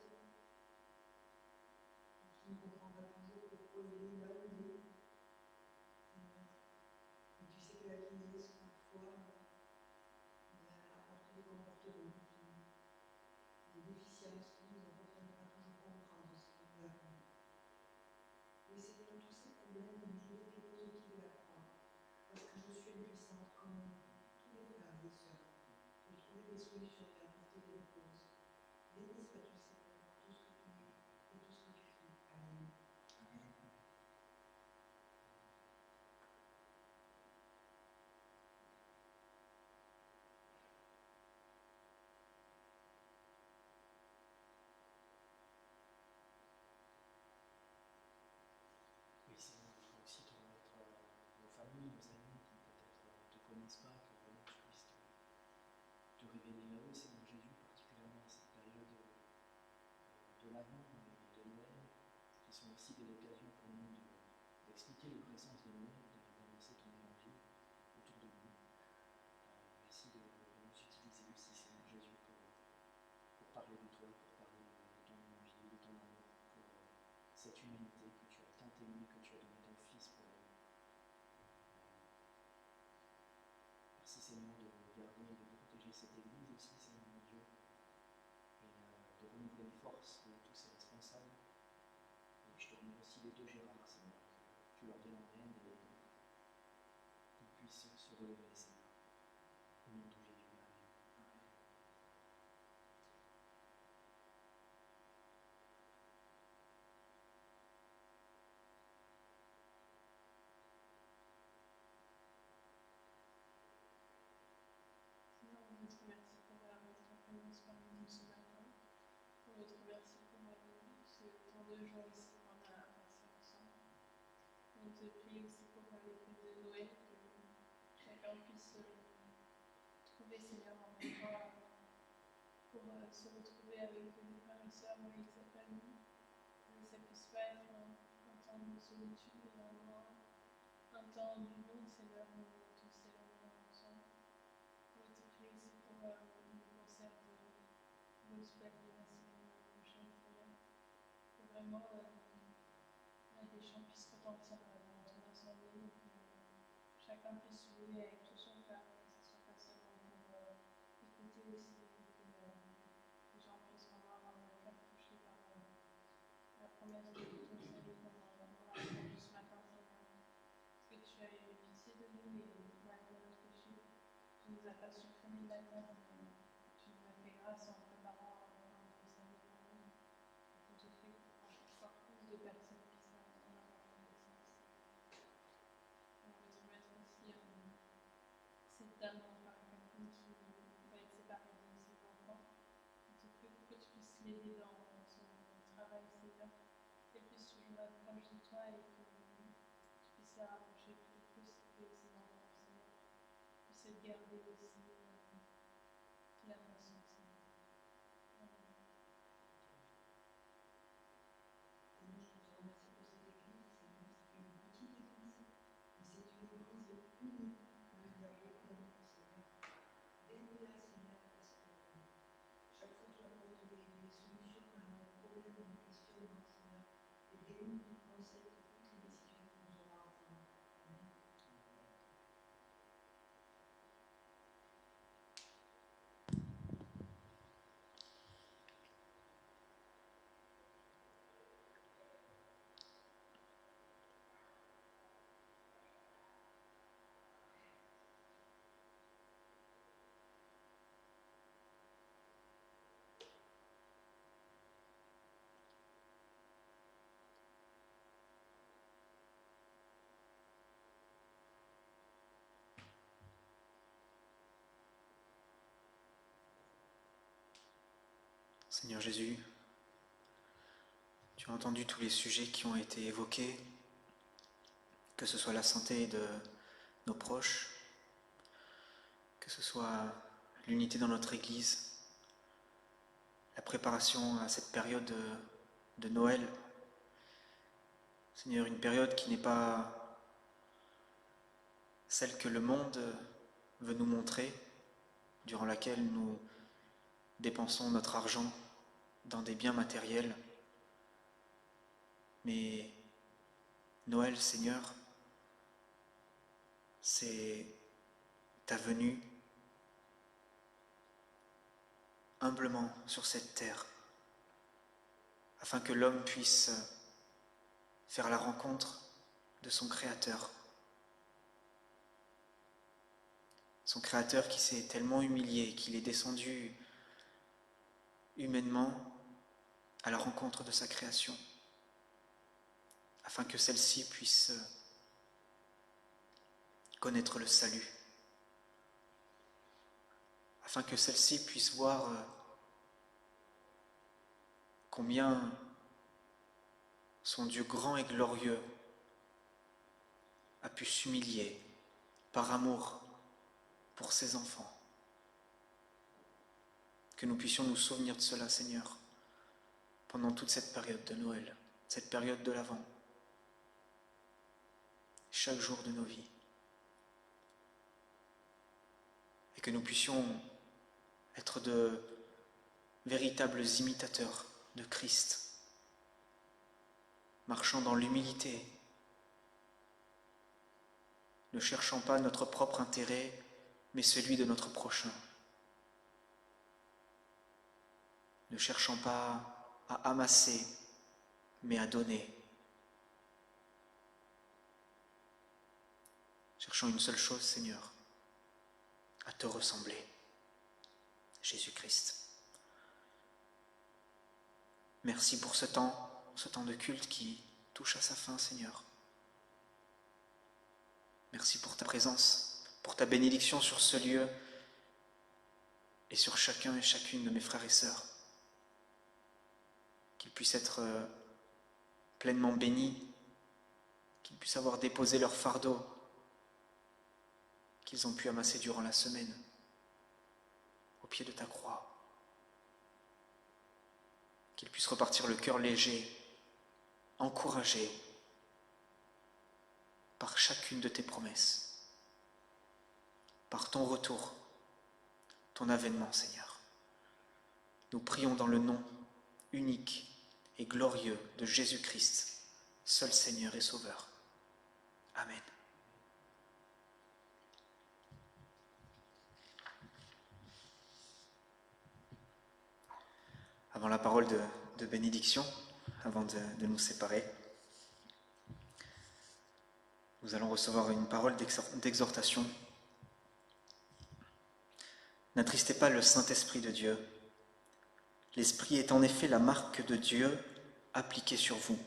et qui ne comprend pas toujours pourquoi il est là où il est. Seigneur. Et tu sais que la Guinée, parfois, apporte des comportements, des déficiences que nous n'arrivons pas toujours comprendre ce que nous avons. Mais Seigneur, tous ces problèmes, je les dépose au pied de la croix, parce que je suis impuissante comme tous les frères et sœurs, pour trouver des solutions et apporter des réponses. Béni sois-tu, Seigneur, pour tout ce que tu es et tout ce que tu fais. Amen. Oui, Seigneur, je veux aussi te remettre nos familles, nos amis qui peut-être ne te connaissent pas, que vraiment tu puisses te révéler à eux, Seigneur Jésus, particulièrement dans cette période de l'Avent et de Noël, qui sont aussi des occasions pour nous d'expliquer le vrai sens de Noël, d'annoncer ton évangile autour de nous. Merci de nous utiliser aussi, Seigneur Jésus, pour parler de toi, pour parler de ton évangile, de ton amour, pour cette humanité que tu as tant aimée, que tu as donné ton Fils pour elle. Merci Seigneur de garder et de protéger cette Église aussi, Seigneur mon Dieu, et de renouveler les forces de tous ces responsables. Et je te remets aussi les deux Gérard, Seigneur, que tu leur donnes en aide et qu'ils puissent se relever, Seigneur. Au nom de Jésus, Amen. Seigneur, on te remercie pour votre présence parmi nous ce matin. On te remercie pour ce temps de joie aussi qu'on a passé ensemble. On te prie aussi pour les fêtes de Noël, que chacun puisse trouver, Seigneur, en endroit pour se retrouver avec les frères et sœurs, avec sa famille. Que ça puisse pas être un temps de solitude, mais vraiment un temps d'union, Seigneur, où tous célébrons ensemble. On te prie aussi pour le concert de gospel de la semaine prochaine, Seigneur. Que vraiment les chants puissent retentir dans ton assemblée, et que chacun puisse louer avec tout son cœur, que ce soit pas seulement pour écouter aussi, que les gens puissent vraiment avoir le cœur touché par la promesse de ton salut dans la parole de ce matin, Seigneur. Parce que tu as eu pitié de nous et malgré notre péché, tu ne nous as pas supprimé de la terre, mais tu nous as fait grâce en préparant notre salut pour nous. On te prie pour encore plus de personnes qui sont en avoir connaissance. On veut te mettre aussi cette dame par quelqu'un qui va être séparée de ses enfants. On te prie pour que tu puisses l'aider dans son travail, Seigneur, qu'elle puisse toujours être proche de toi et que tu puisses la rapprocher plus de ses enfants, Seigneur. Tu puisses le garder aussi la façon, Seigneur. Amen. Seigneur, je te remercie pour cette église. Seigneur, c'est une petite église, mais c'est une église unie, avec Seigneur Jésus, tu as entendu tous les sujets qui ont été évoqués, que ce soit la santé de nos proches, que ce soit l'unité dans notre Église, la préparation à cette période de Noël. Seigneur, une période qui n'est pas celle que le monde veut nous montrer, durant laquelle nous dépensons notre argent dans des biens matériels. Mais Noël, Seigneur, c'est ta venue humblement sur cette terre, afin que l'homme puisse faire la rencontre de son Créateur. Son Créateur qui s'est tellement humilié, qu'il est descendu humainement à la rencontre de sa création, afin que celle-ci puisse connaître le salut, afin que celle-ci puisse voir combien son Dieu grand et glorieux a pu s'humilier par amour pour ses enfants. Que nous puissions nous souvenir de cela, Seigneur, pendant toute cette période de Noël, cette période de l'Avent, chaque jour de nos vies. Et que nous puissions être de véritables imitateurs de Christ, marchant dans l'humilité, ne cherchant pas notre propre intérêt, mais celui de notre prochain. Ne cherchant pas à amasser, mais à donner. Cherchant une seule chose, Seigneur, à te ressembler, Jésus-Christ. Merci pour ce temps de culte qui touche à sa fin, Seigneur. Merci pour ta présence, pour ta bénédiction sur ce lieu et sur chacun et chacune de mes frères et sœurs. Qu'ils puissent être pleinement bénis, qu'ils puissent avoir déposé leur fardeau qu'ils ont pu amasser durant la semaine au pied de ta croix. Qu'ils puissent repartir le cœur léger, encouragés par chacune de tes promesses, par ton retour, ton avènement, Seigneur. Nous prions dans le nom unique et glorieux de Jésus-Christ, seul Seigneur et Sauveur. Amen. Avant la parole de bénédiction, avant de nous séparer, nous allons recevoir une parole d'exhortation. N'attristez pas le Saint-Esprit de Dieu. L'Esprit est en effet la marque de Dieu appliquée sur vous.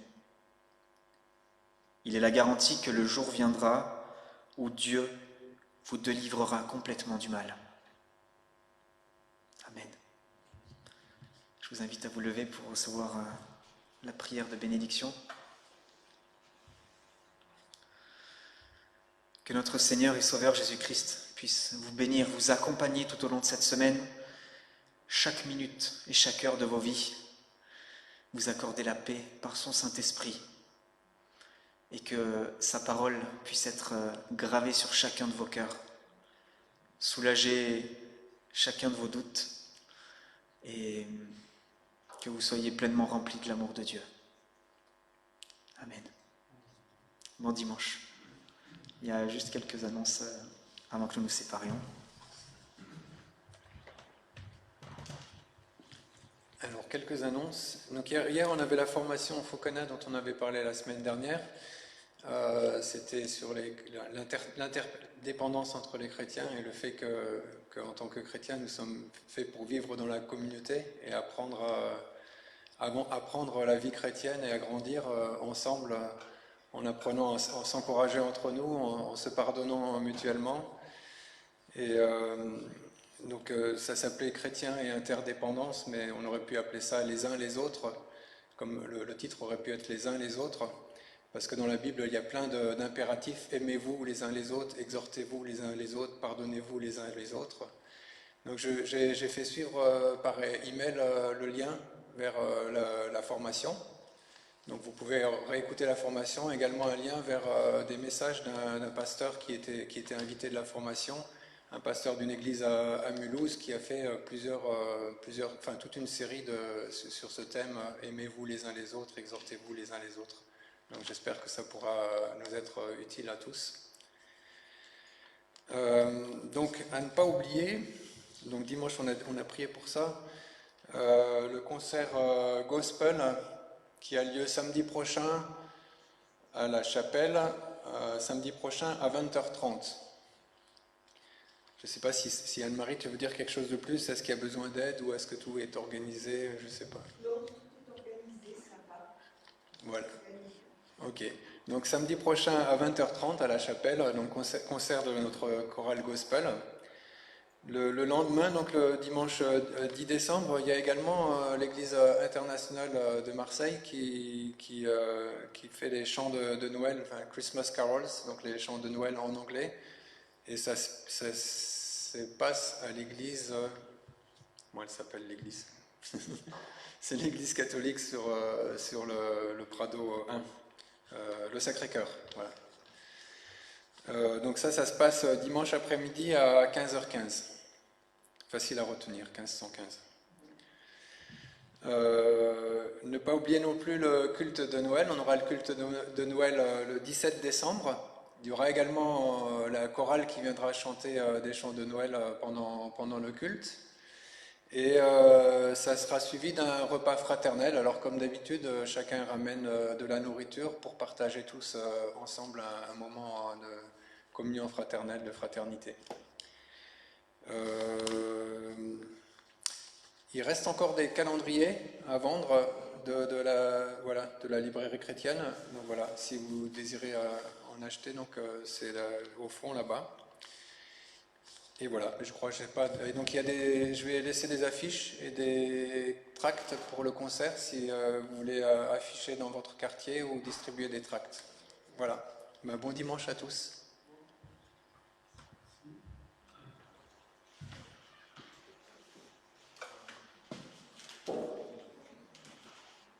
Il est la garantie que le jour viendra où Dieu vous délivrera complètement du mal. Amen. Je vous invite à vous lever pour recevoir la prière de bénédiction. Que notre Seigneur et Sauveur Jésus-Christ puisse vous bénir, vous accompagner tout au long de cette semaine, chaque minute et chaque heure de vos vies, vous accorder la paix par son Saint-Esprit et que sa parole puisse être gravée sur chacun de vos cœurs, soulager chacun de vos doutes et que vous soyez pleinement remplis de l'amour de Dieu. Amen. Bon dimanche. Il y a juste quelques annonces avant que nous nous séparions. Alors, quelques annonces. Donc, hier, on avait la formation Focana dont on avait parlé la semaine dernière. C'était sur l'interdépendance entre les chrétiens et le fait qu'en tant que chrétiens, nous sommes faits pour vivre dans la communauté et apprendre la vie chrétienne et à grandir ensemble en apprenant à s'encourager entre nous, en se pardonnant mutuellement. Et Donc ça s'appelait chrétiens et interdépendance, mais on aurait pu appeler ça les uns les autres, comme le titre aurait pu être les uns les autres, parce que dans la Bible il y a plein d'impératifs, aimez-vous les uns les autres, exhortez-vous les uns les autres, pardonnez-vous les uns les autres. Donc j'ai fait suivre par email le lien vers la formation. Donc vous pouvez réécouter la formation, également un lien vers des messages d'un pasteur qui était invité de la formation, un pasteur d'une église à Mulhouse qui a fait toute une série sur ce thème, aimez-vous les uns les autres, exhortez-vous les uns les autres. Donc j'espère que ça pourra nous être utile à tous. Donc à ne pas oublier, donc dimanche on a prié pour ça, le concert gospel qui a lieu samedi prochain à la chapelle, samedi prochain à 20h30. Je ne sais pas si Anne-Marie, tu veux dire quelque chose de plus? Est-ce qu'il y a besoin d'aide ou est-ce que tout est organisé? Je ne sais pas. Non, tout est organisé, ça va. Voilà. Ok. Donc samedi prochain à 20h30 à la chapelle, donc concert de notre chorale gospel. Le lendemain, donc le dimanche 10 décembre, il y a également l'église internationale de Marseille qui fait les chants de Noël, enfin Christmas carols, donc les chants de Noël en anglais. Et ça se passe à l'église, moi elle s'appelle l'église, c'est l'église catholique sur le Prado 1, le Sacré-Cœur, voilà. Donc ça se passe dimanche après-midi à 15h15. Facile à retenir, 1515. Ne pas oublier non plus le culte de Noël. On aura le culte de Noël le 17 décembre. Il y aura également la chorale qui viendra chanter des chants de Noël pendant le culte. Et ça sera suivi d'un repas fraternel. Alors comme d'habitude, chacun ramène de la nourriture pour partager tous ensemble un moment de communion fraternelle, de fraternité. Il reste encore des calendriers à vendre de la librairie chrétienne. Donc voilà, si vous désirez en acheter, donc c'est au fond là-bas. Et voilà, je crois que je sais pas. Et donc je vais laisser des affiches et des tracts pour le concert si vous voulez afficher dans votre quartier ou distribuer des tracts. Voilà. Bon dimanche à tous.